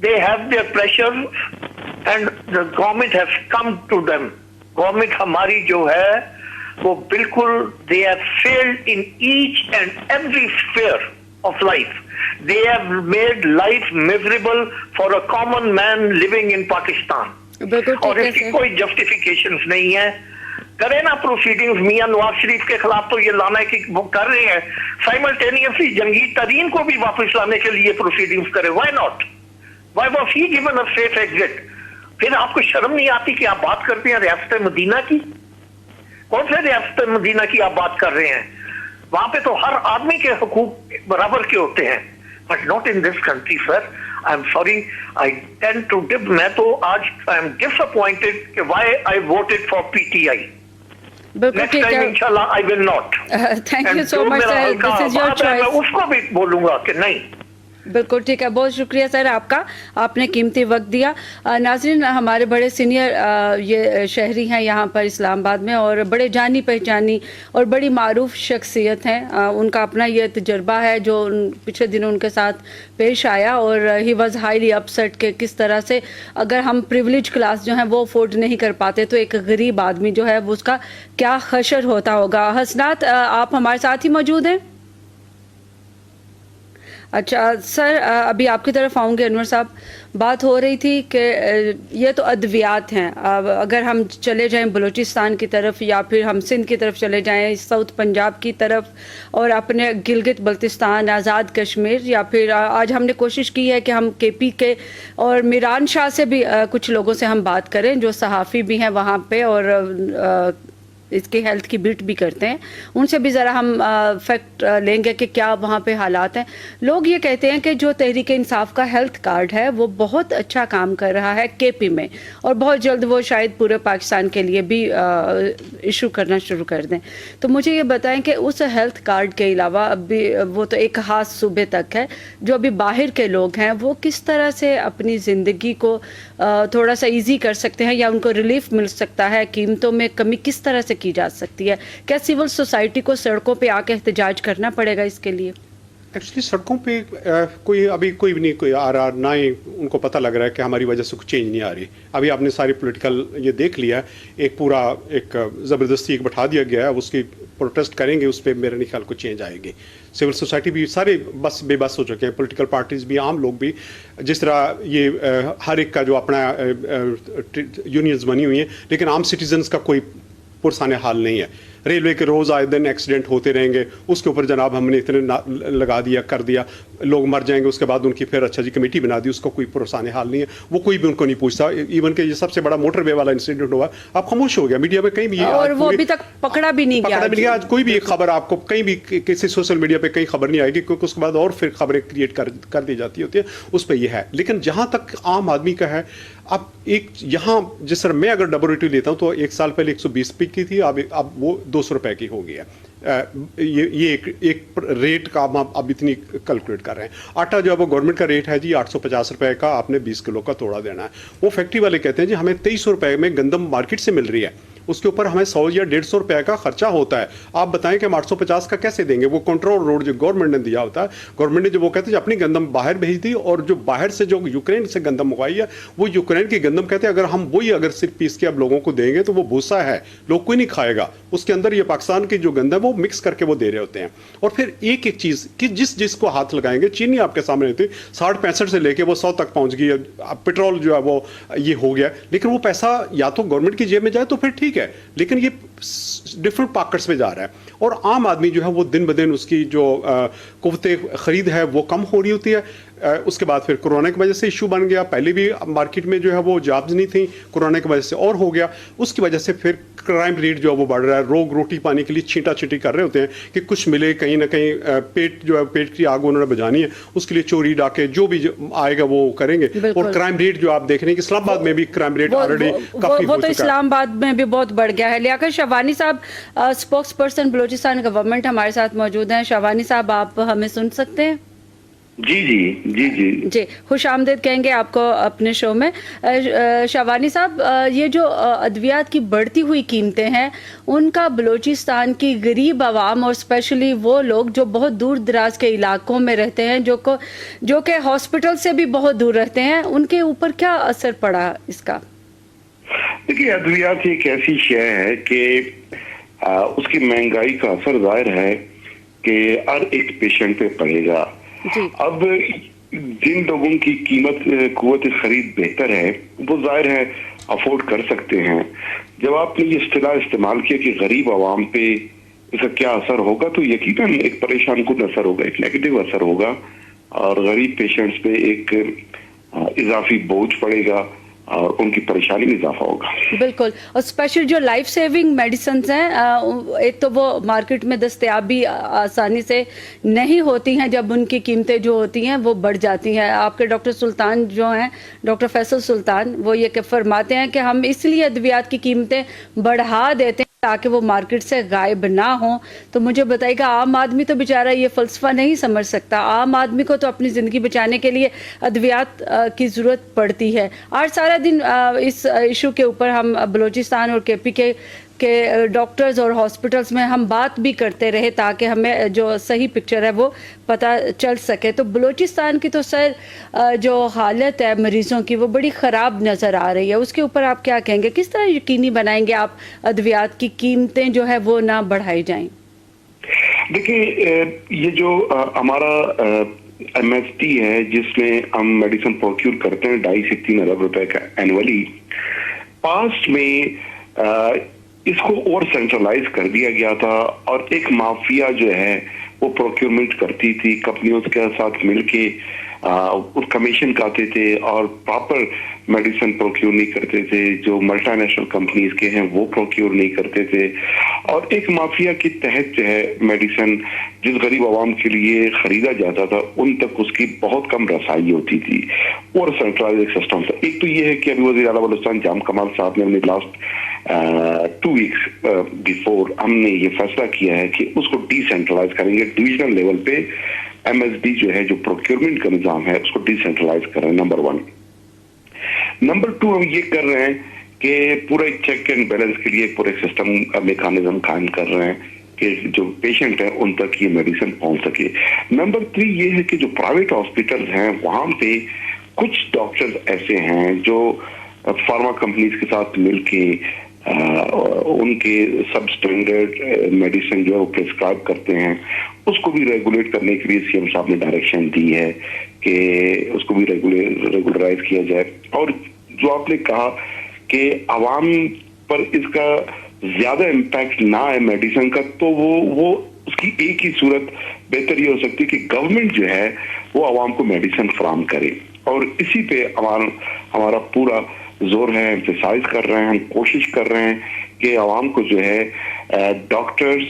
They have their pressures and the government has come to them. Government हमारी जो है वो बिल्कुल they have failed in each and every sphere of life. They have made life miserable for a common man living in Pakistan. और इसकी कोई justifications नहीं है। करें ना प्रोसीडिंग्स, मियां नवाज शरीफ के खिलाफ तो ये लाना है कि वो कर रहे हैं, साइमल्टेनियसली जंगी तरीन को भी वापस लाने के लिए प्रोसीडिंग्स करें। Why not? Why was he given a safe exit? फिर आपको शर्म नहीं आती कि आप बात करते हैं रियासत मदीना की? कौन से रियासत मदीना की आप बात कर रहे हैं? वहां पे तो हर आदमी के हुकूक बराबर के होते हैं, but not in this country sir. I am sorry, I tend to dip. मैं तो आज आई एम डिसअपॉइंटेड कि why I voted for PTI. Next time इंशाल्लाह I will not. Thank you so much sir, this is your choice. मैं उसको भी बोलूंगा कि नहीं, बिल्कुल ठीक है, बहुत शुक्रिया सर आपका, आपने कीमती वक्त दिया। नाज़रीन, हमारे बड़े सीनियर ये शहरी हैं यहाँ पर इस्लामाबाद में और बड़े जानी पहचानी और बड़ी मारूफ शख्सियत हैं। उनका अपना ये तजर्बा है जो पिछले दिनों उनके साथ पेश आया और ही वॉज हाईली अपसेट कि किस तरह से अगर हम प्रिविलेज क्लास जो है वो अफोर्ड नहीं कर पाते तो एक गरीब आदमी जो है वो उसका क्या खशर होता होगा। हसनात, आप हमारे साथ ही मौजूद हैं? अच्छा सर, अभी आपकी तरफ आऊँगे। अनवर साहब, बात हो रही थी कि ये तो अद्वियात हैं। अब अगर हम चले जाएं बलूचिस्तान की तरफ या फिर हम सिंध की तरफ चले जाएं, साउथ पंजाब की तरफ और अपने गिलगित बल्तिस्तान, आज़ाद कश्मीर, या फिर आज हमने कोशिश की है कि हम केपी के और मीरान शाह से भी कुछ लोगों से हम बात करें जो सहाफ़ी भी हैं वहाँ पे और इसके हेल्थ की बीट भी करते हैं, उनसे भी ज़रा हम फैक्ट लेंगे कि क्या वहाँ पे हालात हैं। लोग ये कहते हैं कि जो तहरीक इंसाफ का हेल्थ कार्ड है वो बहुत अच्छा काम कर रहा है केपी में और बहुत जल्द वो शायद पूरे पाकिस्तान के लिए भी इशू करना शुरू कर दें। तो मुझे ये बताएं कि उस हेल्थ कार्ड के अलावा अभी वो तो एक ख़ास सूबे तक है, जो अभी बाहर के लोग हैं वो किस तरह से अपनी ज़िंदगी को थोड़ा सा ईजी कर सकते हैं या उनको रिलीफ मिल सकता है, कीमतों में कमी किस तरह से की जा सकती है? क्या सिविल सोसाइटी को सड़कों पे आके एहतजाज करना पड़ेगा इसके लिए? एक्चुअली सड़कों पे कोई भी नहीं कोई आ रहा, ना ही उनको पता लग रहा है कि हमारी वजह से कुछ चेंज नहीं आ रही। अभी आपने सारी पॉलिटिकल ये देख लिया, एक पूरा एक ज़बरदस्ती एक बैठा दिया गया है, उसकी प्रोटेस्ट करेंगे, उस पर मेरे नहीं ख्याल को चेंज आएगी। सिविल सोसाइटी भी सारे बस बेबस हो चुके हैं, पॉलिटिकल पार्टीज़ भी, आम लोग भी। जिस तरह ये हर एक का जो अपना यूनियंस बनी हुई हैं, लेकिन आम सिटीजन्स का कोई पुरसाने हाल नहीं है। रेलवे के रोज़ आए दिन एक्सीडेंट होते रहेंगे, उसके ऊपर जनाब हमने इतने लगा दिया, कर दिया, लोग मर जाएंगे, उसके बाद उनकी फिर अच्छा जी कमेटी बना दी, उसका कोई पुरसाने हाल नहीं है, वो कोई भी उनको नहीं पूछता। इवन के ये सबसे बड़ा मोटरवे वाला इंसिडेंट हुआ, आप खामोश हो गया, मीडिया में कहीं भी और वो अभी तक पकड़ा भी नहीं गया। आज कोई भी एक खबर आपको कहीं भी किसी सोशल मीडिया पे कहीं खबर नहीं आएगी, क्योंकि उसके बाद और फिर खबरें क्रिएट कर दी जाती होती है, उस पर यह है। लेकिन जहाँ तक आम आदमी का है, अब एक यहाँ जिस तरह मैं अगर डबल रोटी लेता हूँ तो एक साल पहले 120 रुपये की थी, अब वो 200 रुपये की हो गई है। ये एक रेट का हम अब इतनी कैलकुलेट कर रहे हैं। आटा जो है वो गवर्नमेंट का रेट है जी 850 रुपये का, आपने 20 किलो का तोड़ा देना है। वो फैक्ट्री वाले कहते हैं जी हमें 2300 रुपये में गंदम मार्केट से मिल रही है, उसके ऊपर हमें 100 या 150 रुपये का खर्चा होता है। आप बताएं कि हम 850 का कैसे देंगे? वो कंट्रोल रोड जो गवर्नमेंट ने दिया होता है, गवर्नमेंट ने जो वो कहते हैं अपनी गंदम बाहर भेज दी, और जो बाहर से जो यूक्रेन से गंदम मंगवाई है वो यूक्रेन की गंदम कहते हैं अगर हम वही अगर सिर्फ पीस के अब लोगों को देंगे तो वो भूसा है, लोग कोई नहीं खाएगा, उसके अंदर ये पाकिस्तान की जो गंदम है वो मिक्स करके वो दे रहे होते हैं। और फिर एक एक चीज़ कि जिसको हाथ लगाएंगे, चीनी आपके सामने होती 60-65 से लेके वो 100 तक पहुंच गई है, पेट्रोल जो है वो ये हो गया। लेकिन वो पैसा या तो गवर्नमेंट की जेब में जाए तो फिर ठीक है, लेकिन ये डिफरेंट पॉकेट्स में जा रहा है और आम आदमी जो है वो दिन ब दिन उसकी जो कुव्वते खरीद है वो कम हो रही होती है। उसके बाद फिर कोरोना की वजह से इशू बन गया, पहले भी मार्केट में जो है वो जॉब्स नहीं थी, कोरोना की वजह से और हो गया। उसकी वजह से फिर क्राइम रेट जो है वो बढ़ रहा है, लोग रोटी पाने के लिए छींटा छींटी कर रहे होते हैं कि कुछ मिले, कहीं ना कहीं पेट जो है पेट की आग उन्होंने बुझानी है, उसके लिए चोरी डाके जो भी आएगा वो करेंगे। और क्राइम रेट जो आप देख रहे हैं कि इस्लामाबाद में भी क्राइम रेट ऑलरेडी काफी वो तो इस्लामाबाद में भी बहुत बढ़ गया है। लियाकत शाहवानी साहब, स्पोक्स पर्सन बलूचिस्तान गवर्नमेंट, हमारे साथ मौजूद हैं। शाहवानी साहब, आप हमें सुन सकते हैं? जी, खुश आमदीद कहेंगे आपको अपने शो में। शाहवानी साहब, ये जो अद्वियात की बढ़ती हुई कीमतें हैं, उनका बलूचिस्तान की गरीब आवाम और स्पेशली वो लोग जो बहुत दूर दराज के इलाकों में रहते हैं, जो कि हॉस्पिटल से भी बहुत दूर रहते हैं, उनके ऊपर क्या असर पड़ा इसका? देखिए, अद्वियात एक ऐसी शय है कि उसकी महंगाई का असर जाहिर है कि हर एक पेशेंट पे पड़ेगा। अब जिन लोगों की कीमत कुव्वत खरीद बेहतर है वो जाहिर है अफोर्ड कर सकते हैं। जब आपने ये इस्तिलाह इस्तेमाल किया कि गरीब आवाम पे इसका क्या असर होगा, तो यकीनन एक परेशान कुन असर होगा, एक नेगेटिव असर होगा और गरीब पेशेंट्स पे एक इजाफी बोझ पड़ेगा। اور ان کی پریشانی میں اضافہ ہوگا. بالکل. اور اسپیشل جو لائف سیونگ میڈیسنز ہیں ایک تو وہ مارکیٹ میں دستیاب بھی آسانی سے نہیں ہوتی ہیں, جب ان کی قیمتیں جو ہوتی ہیں وہ بڑھ جاتی ہیں. آپ کے ڈاکٹر سلطان جو ہیں, ڈاکٹر فیصل سلطان, وہ یہ فرماتے ہیں کہ ہم اس لیے ادویات کی قیمتیں بڑھا دیتے ہیں تاکہ وہ مارکیٹ سے غائب نہ ہوں. تو مجھے بتائیے کہ عام آدمی تو بیچارہ یہ فلسفہ نہیں سمجھ سکتا. عام آدمی کو تو اپنی زندگی بچانے کے لیے ادویات کی ضرورت پڑتی ہے. آج سارا دن اس ایشو کے اوپر ہم بلوچستان اور کے پی کے ڈاکٹرز اور ہاسپٹلز میں ہم بات بھی کرتے رہے تاکہ ہمیں جو صحیح پکچر ہے وہ پتہ چل سکے. تو بلوچستان کی تو سر جو حالت ہے مریضوں کی وہ بڑی خراب نظر آ رہی ہے. اس کے اوپر آپ کیا کہیں گے؟ کس طرح یقینی بنائیں گے آپ ادویات کی قیمتیں جو ہے وہ نہ بڑھائی جائیں؟ دیکھیں, یہ جو ہمارا ایم ایس ٹی ہے جس میں ہم میڈیسن پروکیور کرتے ہیں 2.5 سے 3 ارب روپے کا اینولی, پاسٹ میں اس کو اور سینٹرلائز کر دیا گیا تھا اور ایک مافیا جو ہے وہ پروکیورمنٹ کرتی تھی کمپنیوں کے ساتھ مل کے, کمیشن کاتے تھے اور پراپر میڈیسن پروکیور نہیں کرتے تھے. جو ملٹی نیشنل کمپنیز کے ہیں وہ پروکیور نہیں کرتے تھے اور ایک مافیا کے تحت جو ہے میڈیسن جس غریب عوام کے لیے خریدا جاتا تھا ان تک اس کی بہت کم رسائی ہوتی تھی اور سینٹرلائز ایک سسٹم تھا. ایک تو یہ ہے کہ ابھی وزیر اعلیٰ بلوچستان جام کمال صاحب نے لاسٹ 2 ویکس بیفور ہم نے یہ فیصلہ کیا ہے کہ اس کو ڈی سینٹرلائز کریں گے. ڈویژنل لیول پہ ایم ایس ڈی جو ہے جو پروکیورمنٹ کا نظام ہے اس کو ڈی سینٹرلائز کر رہے ہیں, نمبر 1. نمبر 2 ہم یہ کر رہے ہیں کہ پورا ایک چیک اینڈ بیلنس کے لیے پورا ایک سسٹم میکانزم قائم کر رہے ہیں کہ جو پیشنٹ ہیں ان تک یہ میڈیسن پہنچ سکے. نمبر 3 یہ ہے کہ جو پرائیویٹ ہاسپٹل ہیں وہاں پہ کچھ ڈاکٹرز ایسے ہیں جو فارما کمپنیز کے ساتھ مل کے ان کے سب اسٹینڈرڈ میڈیسن جو ہے وہ پرسکرائب کرتے ہیں. اس کو بھی ریگولیٹ کرنے کے لیے سی ایم صاحب نے ڈائریکشن دی ہے کہ اس کو بھی ریگولرائز کیا جائے. اور جو آپ نے کہا کہ عوام پر اس کا زیادہ امپیکٹ نہ ہے میڈیسن کا, تو وہ اس کی ایک ہی صورت بہتر یہ ہو سکتی ہے کہ گورنمنٹ جو ہے وہ عوام کو میڈیسن فراہم کرے. اور اسی پہ ہمارا پورا زور ہے, ایمفیسائز کر رہے ہیں, ہم کوشش کر رہے ہیں کہ عوام کو جو ہے ڈاکٹرز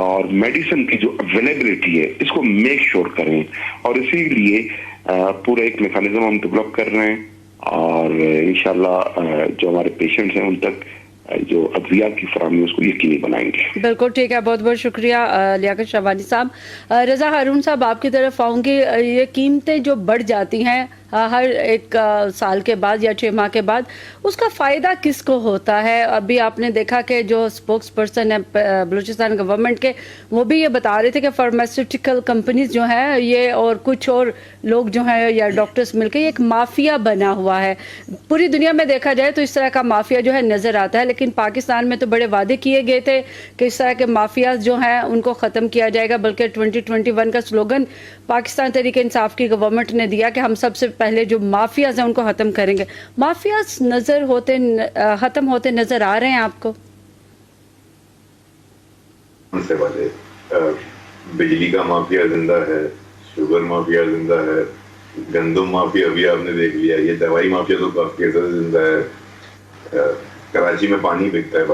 اور میڈیسن کی جو اویلیبلٹی ہے اس کو میک شور کریں. اور اسی لیے پورا ایک میکانزم ہم ڈیولپ کر رہے ہیں اور انشاءاللہ جو ہمارے پیشنٹس ہیں ان تک جو ادویات کی فراہمی اس کو یقینی بنائیں گے. بالکل ٹھیک ہے, بہت بہت شکریہ لیاقت شعبانی صاحب. رضا ہارون صاحب آپ کی طرف آؤں گی. یہ قیمتیں جو بڑھ جاتی ہیں ہر ایک سال کے بعد یا 6 ماہ کے بعد, اس کا فائدہ کس کو ہوتا ہے؟ ابھی آپ نے دیکھا کہ جو اسپوکس پرسن ہے بلوچستان گورنمنٹ کے, وہ بھی یہ بتا رہے تھے کہ فارماسیوٹیکل کمپنیز جو ہیں یہ اور کچھ اور لوگ جو ہیں یا ڈاکٹرز مل کے یہ ایک مافیا بنا ہوا ہے. پوری دنیا میں دیکھا جائے تو اس طرح کا مافیا جو ہے نظر آتا ہے, لیکن پاکستان میں تو بڑے وعدے کیے گئے تھے کہ اس طرح کے مافیاز جو ہیں ان کو ختم کیا جائے گا. بلکہ 2021 کا سلوگن پاکستان تحریک انصاف کی گورنمنٹ نے دیا کہ ہم سب سے پہلے جو مافیاز ہیں ان کو ختم کریں گے. مافیاز ختم ہوتے نظر آ رہے ہیں آپ کو؟ بجلی کا مافیا زندہ ہے, شوگر مافیا زندہ ہے, گندم مافیا بھی آپ نے دیکھ لیا, یہ دوائی مافیا تو کافی زندہ ہے. کراچی میں پانی بکتا ہے,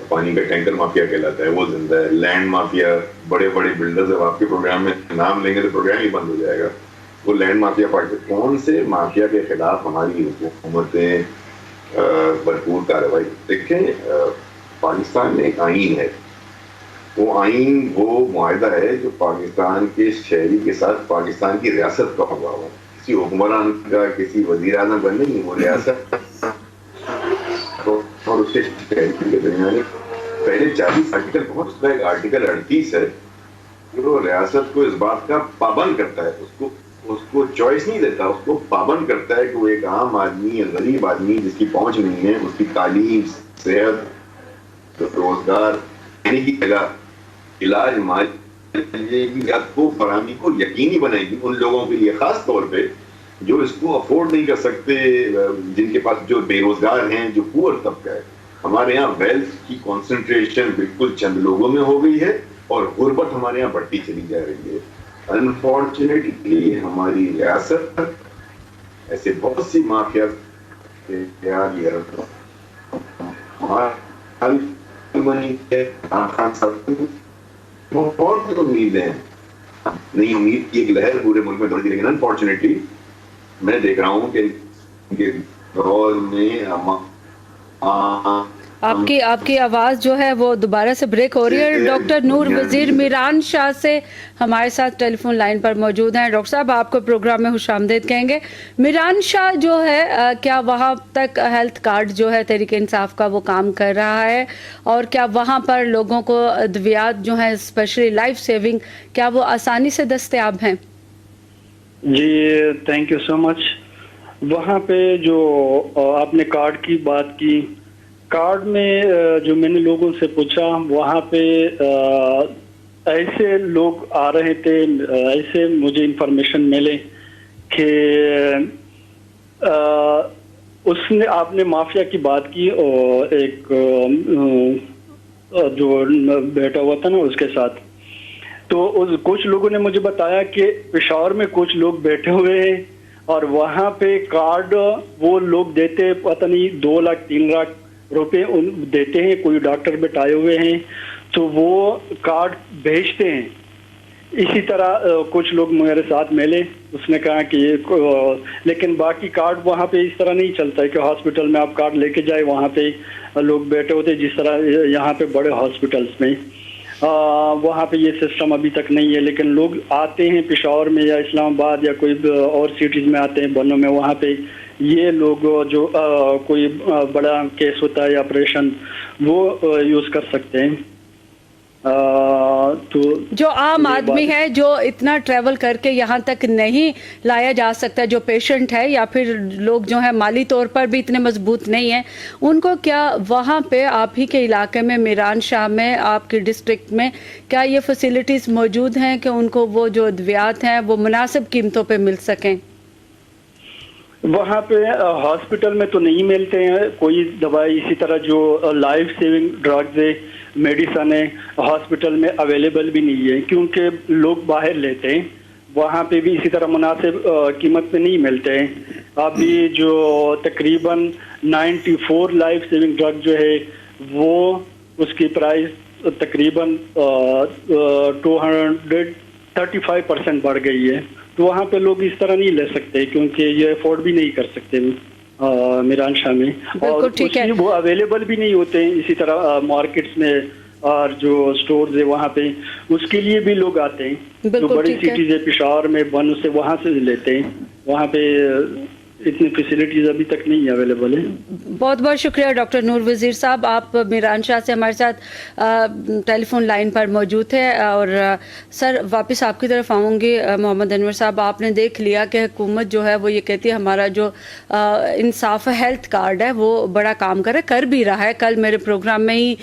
پانی کا ٹینکر مافیا کہلاتا ہے, وہ زندہ ہے. لینڈ مافیا, بڑے بڑے بلڈرز اب آپ کے پروگرام میں نام لیں گے تو پروگرام ہی بند ہو جائے گا. وہ لینڈ مافیا پارٹی, کون سے مافیا کے خلاف ہماری حکومتیں بھرپور کارروائی. دیکھیں پاکستان میں ایک آئین ہے, وہ آئین وہ معاہدہ ہے جو پاکستان کے شہری کے ساتھ پاکستان کی ریاست کا ہوا ہوا. کسی حکمران کا, کسی وزیر اعظم کا نہیں, وہ ریاست اور اس کے درمیان پہلے 40 آرٹیکل پہنچتا ہے. آرٹیکل 38 ہے جو ریاست کو اس بات کا پابند کرتا ہے, اس کو چوائس نہیں دیتا, اس کو پابند کرتا ہے کہ وہ ایک عام آدمی, غریب آدمی جس کی پہنچ نہیں ہے, اس کی تعلیم, صحت, روزگار کی جگہ, علاج, مالیات کو فراہمی کو یقینی بنائے گی ان لوگوں کے لیے, خاص طور پہ جو اس کو افورڈ نہیں کر سکتے, جن کے پاس, جو بے روزگار ہیں, جو پور طبقہ ہے. ہمارے یہاں ویلتھ کی کانسنٹریشن بالکل چند لوگوں میں ہو گئی ہے اور غربت ہمارے یہاں بڑھتی چلی جا رہی ہے. انفارچونیٹلی ہماری ریاست ایسے بہت سی مافیا बहुत उम्मीद है, नई उम्मीद की एक लहर पूरे मुल्क में दौड़ रही, लेकिन अनफॉर्चुनेटली मैं देख रहा हूँ कि इनके दौर में आपकी आवाज जो है वो दोबारा से ब्रेक हो रही है। डॉक्टर नूर वजीर मीरान शाह से हमारे साथ टेलीफोन लाइन पर मौजूद हैं। डॉक्टर साहब, आपको प्रोग्राम में खुशामदीद कहेंगे। मीरान शाह जो है, क्या वहाँ तक हेल्थ कार्ड जो है तहरीक इंसाफ का वो काम कर रहा है, और क्या वहाँ पर लोगों को अद्वियात जो है स्पेशली लाइफ सेविंग, क्या वो आसानी से दस्तयाब हैं? जी, थैंक यू सो मच। वहाँ पे जो आपने कार्ड की बात की, कार्ड में जो मैंने लोगों से पूछा, वहाँ पे ऐसे लोग आ रहे थे, ऐसे मुझे इंफॉर्मेशन मिले कि उसने आपने माफिया की बात की और एक जो बैठा हुआ था ना उसके साथ, तो कुछ लोगों ने मुझे बताया कि पेशावर में कुछ लोग बैठे हुए हैं और वहाँ पे कार्ड वो लोग देते, पता नहीं 2 लाख 3 लाख रुपए देते हैं। कोई डॉक्टर बैठाए हुए हैं तो वो कार्ड भेजते हैं। इसी तरह कुछ लोग मेरे साथ मिले, उसने कहा कि लेकिन बाकी कार्ड वहाँ पे इस तरह नहीं चलता है कि हॉस्पिटल में आप कार्ड लेके जाए, वहाँ पे लोग बैठे होते जिस तरह यहाँ पे बड़े हॉस्पिटल्स में। वहाँ पे ये सिस्टम अभी तक नहीं है, लेकिन लोग आते हैं पेशावर में या इस्लामाबाद या कोई और सिटीज़ में आते हैं, बनों में, वहाँ पे ये लोग जो कोई बड़ा केस होता है ऑपरेशन, वो यूज़ कर सकते हैं। तो जो आम आदमी है जो इतना ट्रैवल करके यहाँ तक नहीं लाया जा सकता, जो पेशेंट है या फिर लोग जो है माली तौर पर भी इतने मजबूत नहीं है, उनको क्या वहाँ पे आप ही के इलाके में, मीरान शाह में, आपके डिस्ट्रिक्ट में, क्या ये फैसिलिटीज़ मौजूद हैं कि उनको वो जो अद्वियात हैं वो मुनासिब कीमतों पे मिल सकें? वहाँ पे हॉस्पिटल में तो नहीं मिलते हैं कोई दवाई, इसी तरह जो लाइफ सेविंग ड्रग्स है, मेडिसन है, हॉस्पिटल में अवेलेबल भी नहीं है क्योंकि लोग बाहर लेते हैं। वहाँ पे भी इसी तरह मुनासिब कीमत पे नहीं मिलते हैं। अभी जो तकरीबन 94 लाइफ सेविंग ड्रग जो है वो उसकी प्राइस तकरीबन 235% बढ़ गई है। तो वहाँ पे लोग इस तरह नहीं ले सकते क्योंकि ये अफोर्ड भी नहीं कर सकते मीरान शाह में, और वो अवेलेबल भी नहीं होते हैं। इसी तरह मार्केट्स में और जो स्टोर्स है वहाँ पे उसके लिए भी लोग आते हैं। जो बड़ी सिटीज है पेशावर में, बन से, वहाँ से लेते हैं। वहाँ पे इतनी फैसिलिटीज अभी तक नहीं अवेलेबल है। बहुत बहुत शुक्रिया डॉक्टर नूर वजीर साहब, आप मीरान शाह से हमारे साथ टेलीफोन लाइन पर मौजूद थे। और सर वापस आपकी तरफ आऊँगी। मोहम्मद अनवर साहब, आपने देख लिया कि हुकूमत जो है वो ये कहती है हमारा जो इंसाफ हेल्थ कार्ड है वो बड़ा काम कर भी रहा है। कल मेरे प्रोग्राम में ही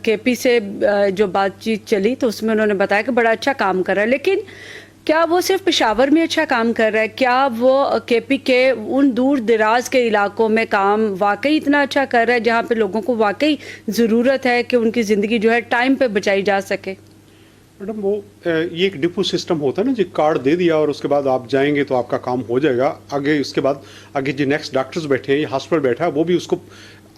KP से जो बातचीत चली तो उसमें उन्होंने बताया कि बड़ा अच्छा काम कर रहा है, लेकिन क्या वो सिर्फ पेशावर में अच्छा काम कर रहा है? क्या वो KP के उन दूर दराज के इलाकों में काम वाकई इतना अच्छा कर रहा है जहाँ पे लोगों को वाकई ज़रूरत है कि उनकी ज़िंदगी जो है टाइम पे बचाई जा सके? मैडम, वो ये एक डिपो सिस्टम होता है ना जी, कार्ड दे दिया और उसके बाद आप जाएंगे तो आपका काम हो जाएगा। आगे उसके बाद आगे जो नेक्स्ट डॉक्टर्स बैठे हैं या हॉस्पिटल बैठा है वो भी उसको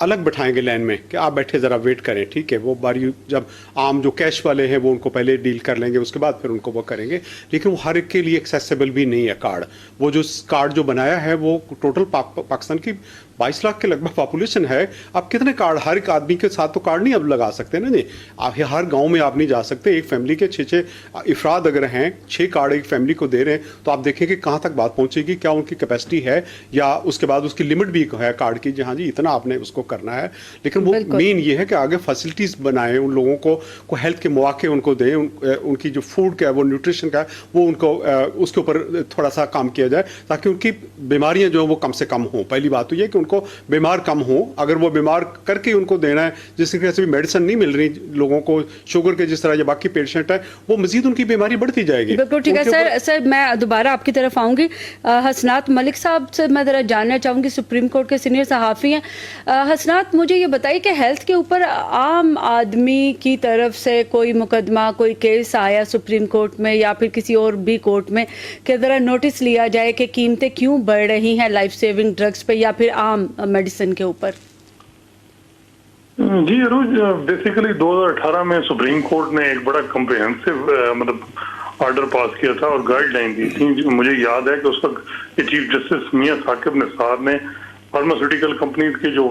अलग बैठाएंगे लाइन में कि आप बैठे ज़रा वेट करें, ठीक है। वो बारी जब आम जो कैश वाले हैं वो उनको पहले डील कर लेंगे, उसके बाद फिर उनको वो करेंगे। लेकिन वो हर एक के लिए एक्सेसिबल भी नहीं है कार्ड। वो जो कार्ड जो बनाया है वो टोटल पाकिस्तान की 22 लाख के लगभग पॉपुलेशन है। आप कितने कार्ड, हर एक आदमी के साथ तो कार्ड नहीं अब लगा सकते ना जी। आप हर गांव में आप नहीं जा सकते। एक फैमिली के 6 इफराद अगर हैं, 6 कार्ड एक फैमिली को दे रहे हैं तो आप देखेंगे कहाँ तक बात पहुँचेगी, क्या उनकी कैपेसिटी है, या उसके बाद उसकी लिमिट भी है कार्ड की, जहाँ जी इतना आपने उसको करना है। लेकिन वो मेन ये है कि आगे फैसिलिटीज़ बनाएं, उन लोगों को हेल्थ के मौके उनको दें, उनकी जो फूड का है, वो न्यूट्रिशन का है, वो उनको उसके ऊपर थोड़ा सा काम किया जाए ताकि उनकी बीमारियाँ जो है वो कम से कम हों। पहली बात तो ये कि उनको बीमार कम हो। अगर वो बीमार करके उनको देना है, जिस तरह से भी मेडिसिन नहीं मिल रही लोगों को शुगर के जिस तरह या बाकी पेशेंट है, वो मजीद उनकी बीमारी बढ़ती जाएगी। बिल्कुल ठीक है सर मैं दोबारा आपकी तरफ आऊंगी। हसनात मलिक साहब से मैं जरा जानना चाहूंगी, सुप्रीम कोर्ट के सीनियर सहाफ़ी हैं। हसनात, मुझे ये बताइए कि हेल्थ के ऊपर आम आदमी की तरफ से कोई मुकदमा, कोई केस आया सुप्रीम कोर्ट में या फिर किसी और भी कोर्ट में कि ज़रा नोटिस लिया जाए कि कीमतें क्यों बढ़ रही हैं लाइफ सेविंग ड्रग्स पे, या फिर आम मेडिसिन के ऊपर? जी अरुज, बेसिकली 2018 में सुप्रीम कोर्ट ने एक बड़ा कम्प्रिहेंसिव मतलब ऑर्डर पास किया था और गाइडलाइन दी थी। मुझे याद है कि उस वक्त चीफ जस्टिस मियां साकिब निसार ने फार्मास्यूटिकल कंपनीज के जो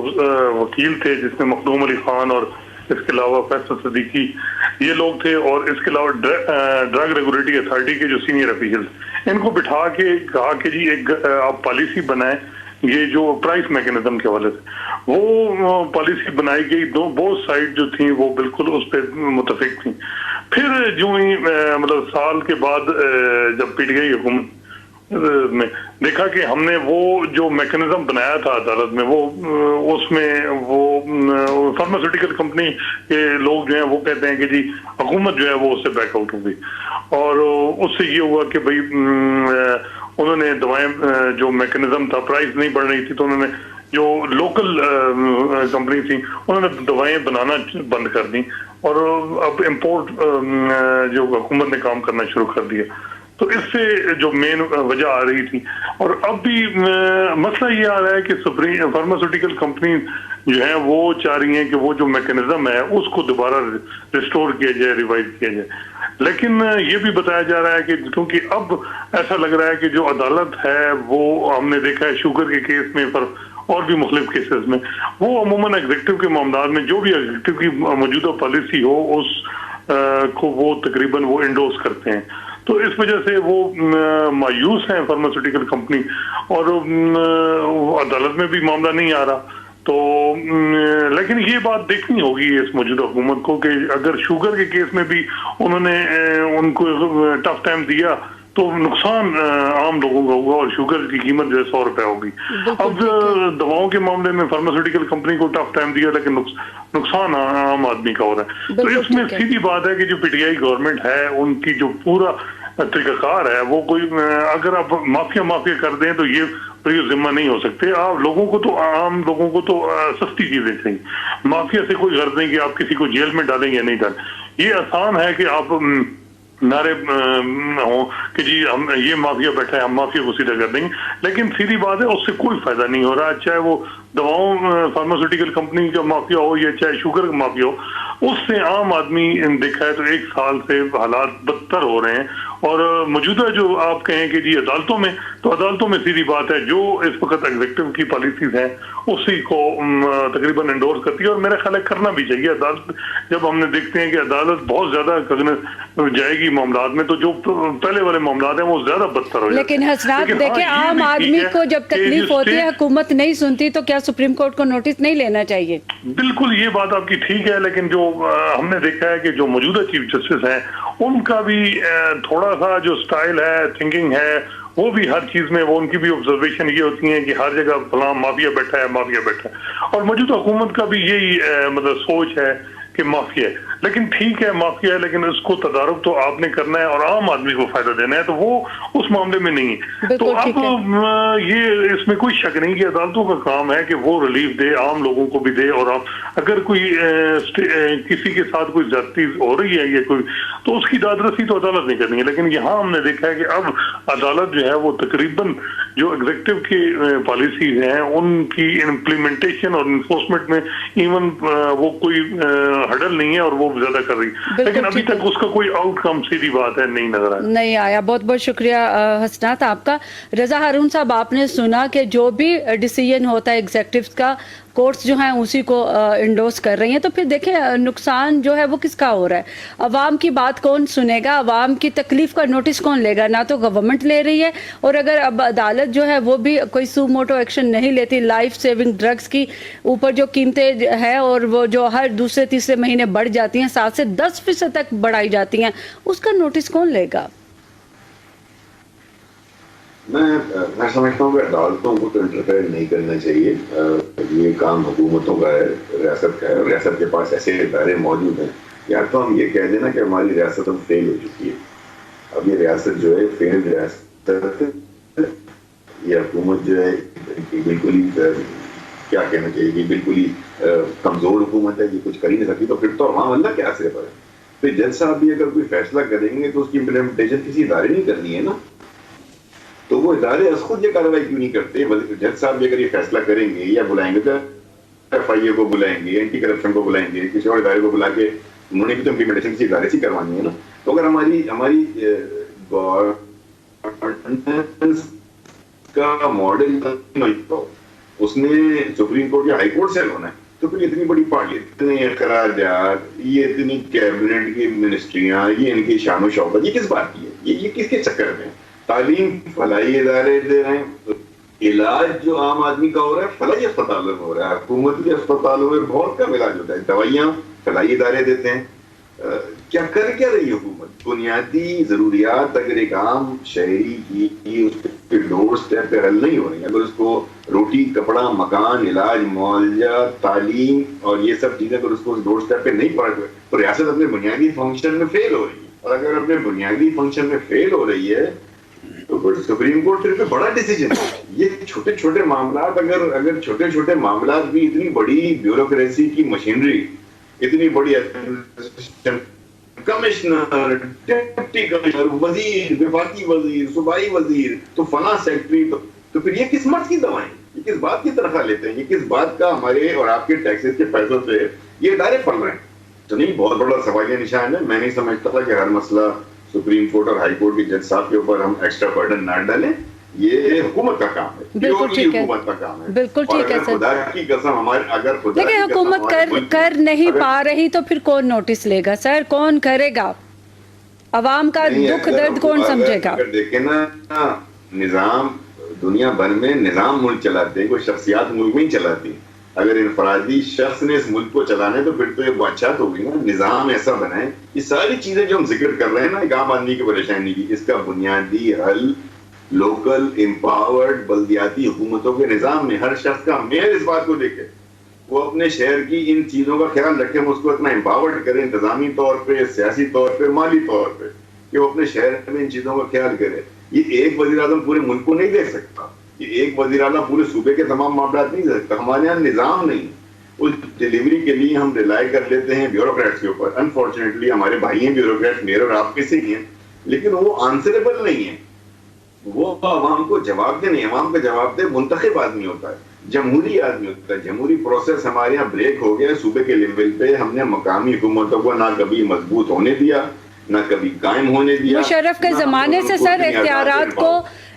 वकील थे, जिसमें मखदूम अली खान और इसके अलावा फैसल सदीकी ये लोग थे, और इसके अलावा ड्रग रेगुलेटरी अथॉरिटी के जो सीनियर ऑफिशियल, इनको बिठा के कहा कि जी एक आप पॉलिसी बनाएं ये जो प्राइस मैकेनिज्म के हवाले से। वो पॉलिसी बनाई गई, बोथ साइड जो थी वो बिल्कुल उस पर मुतफिक थी। फिर जो ही मतलब साल के बाद जब पीटीआई हुकूमत में देखा कि हमने वो जो मैकेनिज्म बनाया था अदालत में, वो उसमें वो फार्मास्यूटिकल कंपनी के लोग जो हैं वो कहते हैं कि जी हुकूमत जो है वो उससे बैकआउट हो गई, और उससे ये हुआ कि भाई उन्होंने दवाएं जो मैकेनिज्म था, प्राइस नहीं बढ़ रही थी, तो उन्होंने जो लोकल कंपनी थी उन्होंने दवाएं बनाना बंद कर दी, और अब इंपोर्ट जो हुकूमत ने काम करना शुरू कर दिया। तो इससे जो मेन वजह आ रही थी, और अब भी मसला ये आ रहा है कि सुप्रीम फार्मास्यूटिकल कंपनी जो है वो चाह रही हैं कि वो जो मैकेनिज्म है उसको दोबारा रिस्टोर किया जाए, रिवाइव किया जाए। लेकिन ये भी बताया जा रहा है कि क्योंकि अब ऐसा लग रहा है कि जो अदालत है वो हमने देखा है शुगर के केस में, पर और भी मुख्तलिफ केसेस में, वो अमूमन एग्जीक्यूटिव के मामलात में जो भी एग्जीक्यूटिव की मौजूदा पॉलिसी हो उस को वो तकरीबन वो इंडोर्स करते हैं। तो इस वजह से वो मायूस हैं फार्मास्यूटिकल कंपनी, और अदालत में भी मामला नहीं आ रहा। तो लेकिन ये बात देखनी होगी इस मौजूदा हुकूमत को कि अगर शुगर के केस में भी उन्होंने उनको टफ टाइम दिया तो नुकसान आम लोगों का होगा, और शुगर की कीमत जो है 100 रुपए होगी। अब दवाओं के मामले में फार्मास्यूटिकल कंपनी को टफ टाइम दिया, लेकिन नुकसान आम आदमी का हो रहा है। तो इसमें सीधी बात है कि जो पीटीआई गवर्नमेंट है उनकी जो पूरा तरीकाकार है वो कोई, अगर आप माफिया कर दें तो ये जिम्मा नहीं हो सकते। आप लोगों को तो, आम लोगों को तो सस्ती चीजें चाहिए। माफिया से कोई गर्ज नहीं कि आप किसी को जेल में डालेंगे या नहीं डालें। ये आसान है कि आप नारे हो कि जी हम ये माफिया बैठा है, हम माफिया को सीधा कर देंगे, लेकिन सीधी बात है उससे कोई फायदा नहीं हो रहा। चाहे वो दवाओं फार्मास्यूटिकल कंपनी का माफिया हो या चाहे शुगर का माफिया हो, उससे आम आदमी देखा है तो 1 साल से हालात बदतर हो रहे हैं। और मौजूदा जो आप कहें कि जी अदालतों में, तो अदालतों में सीधी बात है जो इस वक्त एग्जीक्यूटिव की पॉलिसीज हैं उसी को तकरीबन इंडोर्स करती है, और मेरा ख्याल है करना भी चाहिए। अदालत जब हमने देखते हैं कि अदालत बहुत ज्यादा जाएगी मामलात में, तो जो पहले वाले मामलात हैं वो ज्यादा बदतर हो जाते हैं। लेकिन हसनात देखिए, आम आदमी को जब तकलीफ होती है, हुकूमत नहीं सुनती, तो क्या सुप्रीम कोर्ट को नोटिस नहीं लेना चाहिए? बिल्कुल ये बात आपकी ठीक है, लेकिन जो हमने देखा है कि जो मौजूदा चीफ जस्टिस हैं उनका भी थोड़ा सा जो स्टाइल है, थिंकिंग है, वो भी हर चीज में वो उनकी भी ऑब्जर्वेशन ये होती है कि हर जगह फलां माफिया बैठा है। और मौजूदा हुकूमत का भी यही मतलब सोच है कि माफिया है। लेकिन ठीक है माफिया है, लेकिन उसको तदारुक तो आपने करना है और आम आदमी को फायदा देना है, तो वो उस मामले में नहीं है। तो अब ये इसमें कोई शक नहीं कि अदालतों का काम है कि वो रिलीफ दे, आम लोगों को भी दे। और आप अगर कोई किसी के साथ कोई ज्यादती हो रही है या कोई, तो उसकी दादरसी तो अदालत नहीं करनी है। लेकिन यहाँ हमने देखा है कि अब अदालत जो है वो तकरीबन जो एग्जीक्यूटिव की पॉलिसीज हैं उनकी इम्प्लीमेंटेशन और इन्फोर्समेंट में इवन वो कोई हडल नहीं है और वो ज्यादा कर रही, लेकिन अभी तक उसका कोई आउटकम सीधी बात है नहीं नजर आया, नहीं आया। बहुत बहुत शुक्रिया हसनात आपका। रजा हारून साहब, आपने सुना कि जो भी डिसीजन होता है एग्जीक्यूटिव का, कोर्ट्स जो हैं उसी को इंडोर्स कर रही हैं। तो फिर देखें नुकसान जो है वो किसका हो रहा है? अवाम की बात कौन सुनेगा? अवाम की तकलीफ का नोटिस कौन लेगा? ना तो गवर्नमेंट ले रही है, और अगर अब अदालत जो है वो भी कोई सू मोटो एक्शन नहीं लेती, लाइफ सेविंग ड्रग्स की ऊपर जो कीमतें हैं और वो जो हर दूसरे तीसरे महीने बढ़ जाती हैं, 7 से 10% तक बढ़ाई जाती हैं, उसका नोटिस कौन लेगा? मैं समझता हूँ कि अदालतों को तो इंटरफेयर नहीं करना चाहिए। ये काम हुकूमतों का है, रियासत का है। रियासत के पास ऐसे इदारे मौजूद हैं, या तो हम ये कह देना कि हमारी रियासत अब फेल हो चुकी है। अब ये रियासत जो है फेल रियासत, ये हुकूमत जो है बिल्कुल ही क्या कहना चाहिए कि बिल्कुल ही कमजोर हुकूमत है, ये कुछ कर ही नहीं सकती। तो फिर तो वहाँ अल्लाह के आसरे पर है। फिर जज साहब भी अगर कोई फैसला करेंगे तो उसकी इम्प्लीमेंटेशन किसी इदारे नहीं करनी है ना। तो वो इदारे अस खुद ये कार्रवाई क्यों नहीं करते? जज साहब अगर ये फैसला करेंगे या बुलाएंगे तो FIA को बुलाएंगे, एंटी करप्शन को बुलाएंगे, किसी और इदारे को बुला के उन्होंने भी तो इम्प्लीमेंटेशन किसी इदारे से करवानी है ना। तो अगर हमारी गवर्नेंस का मॉडल उसने सुप्रीम कोर्ट या हाई कोर्ट से होना है, तो फिर इतनी बड़ी पार्टी, इतने खराजात, ये इतनी कैबिनेट की मिनिस्ट्रियां, ये इनकी शान शौकत, ये किस बात की है? ये किसके चक्कर में? तालीम फलाई इदारे दे रहे हैं, इलाज जो आम आदमी का हो रहा है फलाई अस्पतालों में हो रहा है, हुकूमत के अस्पतालों में बहुत कम इलाज होता है, दवाइयाँ फलाई इदारे देते हैं। क्या रही है हुकूमत? बुनियादी जरूरियात अगर एक आम शहरी की उसके डोर स्टेप पे हल नहीं हो रही, अगर उसको रोटी, कपड़ा, मकान, इलाज, मुआवजा, तालीम और ये सब चीजें अगर उसको डोर स्टेप पे नहीं पहुंच रही, तो रियासत अपने बुनियादी फंक्शन में फेल हो रही है। और अगर अपने बुनियादी फंक्शन में फेल हो रही है तो फिर सुप्रीम कोर्ट फिर बड़ा डिसीजन है। ये छोटे छोटे मामला, अगर छोटे छोटे मामला भी इतनी बड़ी ब्यूरोक्रेसी की मशीनरी, इतनी बड़ी कमिश्नर, डिप्टी कमिश्नर, वजीर, विफाकी वजीर, सूबाई वजीर, तो फला सेक्रेटरी, तो फिर ये किस मर्ज की दवाएं, ये किस बात की तनख्वाह लेते हैं, ये किस बात का हमारे और आपके टैक्सेस के पैसों से ये इदारे पढ़ रहे हैं? तो नहीं, बहुत बड़ा सवालिया निशान है। मैं नहीं समझता था कि हर मसला सुप्रीम कोर्ट और हाई कोर्ट के जज साहब के ऊपर हम एक्स्ट्रा बर्डन ना डालें। ये हुकूमत का काम है, बिल्कुल ठीक है, हुकूमत का काम है, बिल्कुल ठीक है सर। खुदा की कसम हमारे, अगर खुदा लेकिन हुकूमत कर नहीं पा रही तो फिर कौन नोटिस लेगा सर? कौन करेगा? अवाम का दुख दर्द कौन समझेगा? अगर देखें ना, निजाम दुनिया भर में निजाम मुल्क चलाते हैं, कोई शख्सियात मुल्क में ही चलाती। अगर इनफरादी शख्स ने इस मुल्क को चलाना है तो फिर तो ये बादशाह होगी ना। निजाम ऐसा बनाए, ये सारी चीजें जो हम जिक्र कर रहे हैं ना एक आम आदमी की परेशानी की, इसका बुनियादी हल लोकल एम्पावर्ड बल्दियाती हुकूमतों के निजाम में हर शख्स का, मेयर इस बात को देखे, वो अपने शहर की इन चीजों का ख्याल रखे, उसको इतना एम्पावर्ड करे इंतजामी तौर पे, सियासी तौर पे, माली तौर पे, कि वो अपने शहर में इन चीजों का ख्याल करे। ये एक वजीर आजम पूरे मुल्क को नहीं देख सकता, ये एक वजीर आजम पूरे सूबे के तमाम मामला नहीं दे सकता। हमारे यहाँ निजाम नहीं, उस डिलीवरी के लिए हम रिलाई कर लेते हैं ब्यूरोक्रेट्स के ऊपर। अनफॉर्चुनेटली हमारे भाई हैं ब्यूरोक्रेट्स, मेरे और आपके से ही हैं, लेकिन वो आंसरेबल नहीं है, वो आवाम को जवाब दे नहीं। आवाम का जवाब दे मुंतखब आदमी होता है, जमहूरी आदमी होता है। जमहूरी प्रोसेस हमारे यहाँ ब्रेक हो गया सूबे के लेवल पे। हमने मकामी हुकूमतों को ना कभी मजबूत होने दिया, ना कभी कायम होने दिया। मुशर्रफ के जमाने से सर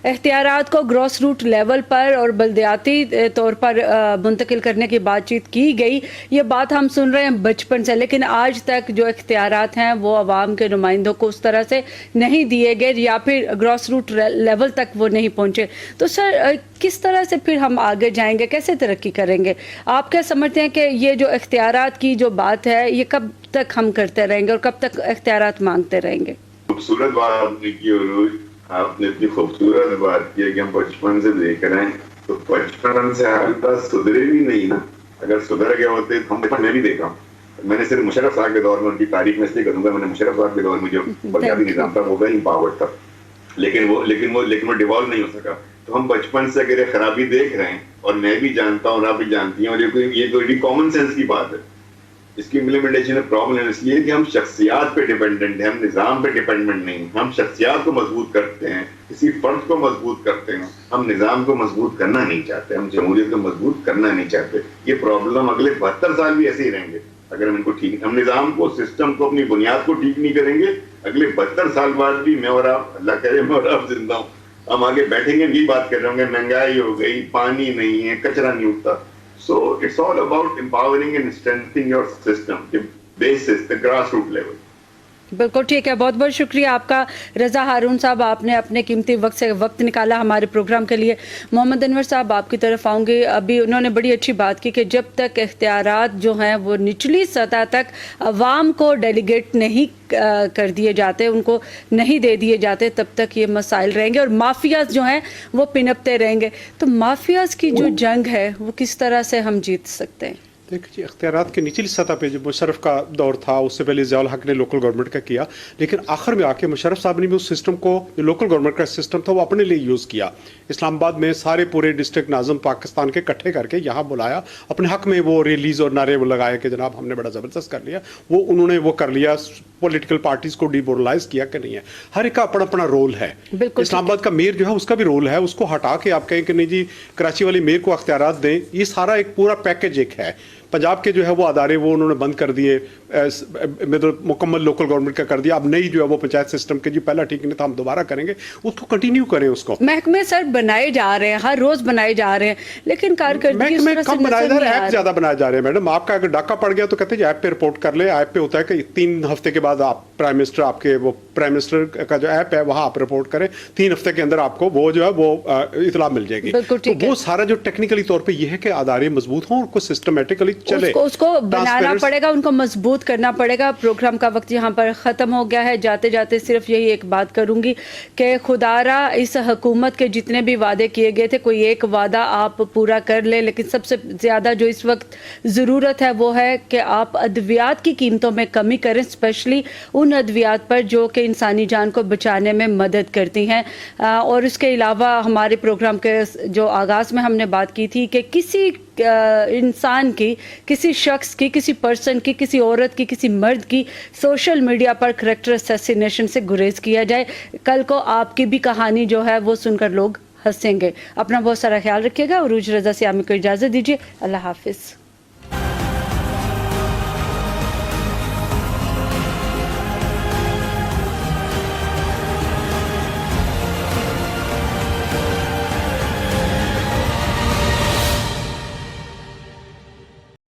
इख्तियारात को ग्रॉस रूट लेवल पर और बल्दियाती तौर पर मुंतकिल करने की बातचीत की गई। ये बात हम सुन रहे हैं बचपन से, लेकिन आज तक जो इख्तियारात हैं वो अवाम के नुमाइंदों को उस तरह से नहीं दिए गए या फिर ग्रॉस रूट लेवल तक वो नहीं पहुंचे। तो सर किस तरह से फिर हम आगे जाएंगे, कैसे तरक्की करेंगे? आप क्या समझते हैं कि ये जो इख्तियारात की जो बात है ये कब तक हम करते रहेंगे और कब तक इख्तियारात मांगते रहेंगे? खूबसूरत बात आपने की उरूज, आपने इतनी खूबसूरत बात की कि हम बचपन से देख रहे हैं, तो बचपन से हालत सुधरे भी नहीं ना। अगर सुधर गए होते तो हम बचपन में भी देखा। मैंने सिर्फ मुशर्रफ साहब के दौर में, उनकी तारीफ में इसलिए करूंगा, मैंने मुशर्रफ साहब के दौर में जो बुनियादी निजाम था वो वेरी पावर्ड था, लेकिन वो डिवॉल्व नहीं हो सका। तो हम बचपन से अगर खराबी देख रहे हैं, और मैं भी जानता हूँ और आप भी जानती हैं, और ये कोई कॉमन सेंस की बात है। इसकी इम्प्लीमेंटेशन में प्रॉब्लम इसलिए कि हम शख्सियात पे डिपेंडेंट हैं, हम निजाम पे डिपेंडेंट नहीं। हम शख्सियात को मजबूत करते हैं, किसी फर्द को मजबूत करते हैं, हम निजाम को मजबूत करना नहीं चाहते, हम जमहूरियत को मजबूत करना नहीं चाहते। ये प्रॉब्लम अगले 72 साल भी ऐसे ही रहेंगे अगर हम इनको ठीक, हम निजाम को, सिस्टम को, अपनी बुनियाद को ठीक नहीं करेंगे। अगले 72 साल बाद भी मैं और आप, अल्लाह करे मैं और आप जिंदा हूँ, हम आगे बैठेंगे यही बात कर रहे होंगे, महंगाई हो गई, पानी नहीं है, कचरा नहीं उठता। So it's all about empowering and strengthening your system, the basis, the grassroots level. बिल्कुल ठीक है, बहुत बहुत शुक्रिया आपका रज़ा हारून साहब, आपने अपने कीमती वक्त से वक्त निकाला हमारे प्रोग्राम के लिए। मोहम्मद अनवर साहब आपकी तरफ आऊँगी। अभी उन्होंने बड़ी अच्छी बात की कि जब तक इख्तियारात जो हैं वो निचली सतह तक अवाम को डेलीगेट नहीं कर दिए जाते, उनको नहीं दे दिए जाते, तब तक ये मसाइल रहेंगे और माफियाज जो हैं वो पिनपते रहेंगे। तो माफियाज की जो जंग है वो किस तरह से हम जीत सकते हैं? देखिए इख्तियारात के निचली सतह पे जो मुशर्रफ का दौर था, उससे पहले ज़ियाउल हक ने लोकल गवर्नमेंट का किया, लेकिन आखिर में आके मुशर्रफ साहब ने भी उस सिस्टम को, जो लोकल गवर्नमेंट का सिस्टम था, वो अपने लिए यूज़ किया। इस्लामाबाद में सारे पूरे डिस्ट्रिक्ट नाज़म पाकिस्तान के इकट्ठे करके यहाँ बुलाया, अपने हक में वो रैलीज और नारे वो लगाए कि जनाब हमने बड़ा ज़बरदस्त कर लिया। वो उन्होंने वो कर लिया, पॉलिटिकल पार्टीज़ को डिमोरलाइज किया कि नहीं है। हर एक का अपना अपना रोल है। इस्लामाबाद का मेयर जो है उसका भी रोल है, उसको हटा के आप कहें कि नहीं जी कराची वाले मेयर को अख्तियारात दें, ये सारा एक पूरा पैकेज एक है। पंजाब के जो है वो अदारे वो उन्होंने बंद कर दिए, मतलब मुकम्मल लोकल गवर्नमेंट का कर दिया। अब नई जो है वो पंचायत सिस्टम के जी पहला ठीक नहीं था, हम दोबारा करेंगे, उसको कंटिन्यू करें। उसको महकमे सर बनाए जा रहे हैं, हर रोज बनाए जा रहे हैं, लेकिन कारकर्दगी महकमे कम बनाए जा रहे हैं, ऐप ज्यादा बनाए जा रहे हैं। मैडम आपका अगर डाका पड़ गया तो कहते हैं ऐप पे रिपोर्ट कर ले। ऐप पे होता है कि 3 हफ्ते के बाद आप प्राइम मिनिस्टर, आपके वो प्राइम मिनिस्टर का जो ऐप है वहाँ आप रिपोर्ट करें, 3 हफ्ते के अंदर आपको वो जो है वो इतला मिल जाएगी। तो वो सारा जो टेक्निकली तौर पर यह है कि अदारे मजबूत हों और कुछ सिस्टमेटिकली चले, उसको बनाना पड़ेगा, उनको मजबूत करना पड़ेगा। प्रोग्राम का वक्त यहाँ पर ख़त्म हो गया है। जाते जाते सिर्फ यही एक बात करूंगी कि खुदारा इस हुकूमत के जितने भी वादे किए गए थे, कोई एक वादा आप पूरा कर ले, लेकिन सबसे ज़्यादा जो इस वक्त ज़रूरत है वो है कि आप अद्वियात की कीमतों में कमी करें, स्पेशली उन अद्वियात पर जो कि इंसानी जान को बचाने में मदद करती हैं। और इसके अलावा हमारे प्रोग्राम के जो आगाज़ में हमने बात की थी कि किसी इंसान की, किसी शख्स की, किसी पर्सन की, किसी औरत की, किसी मर्द की सोशल मीडिया पर करैक्टर असैसिनेशन से गुरेज किया जाए। कल को आपकी भी कहानी जो है वो सुनकर लोग हंसेंगे। अपना बहुत सारा ख्याल रखिएगा। उरूज रज़ा सियामी को इजाज़त दीजिए। अल्लाह हाफिज़।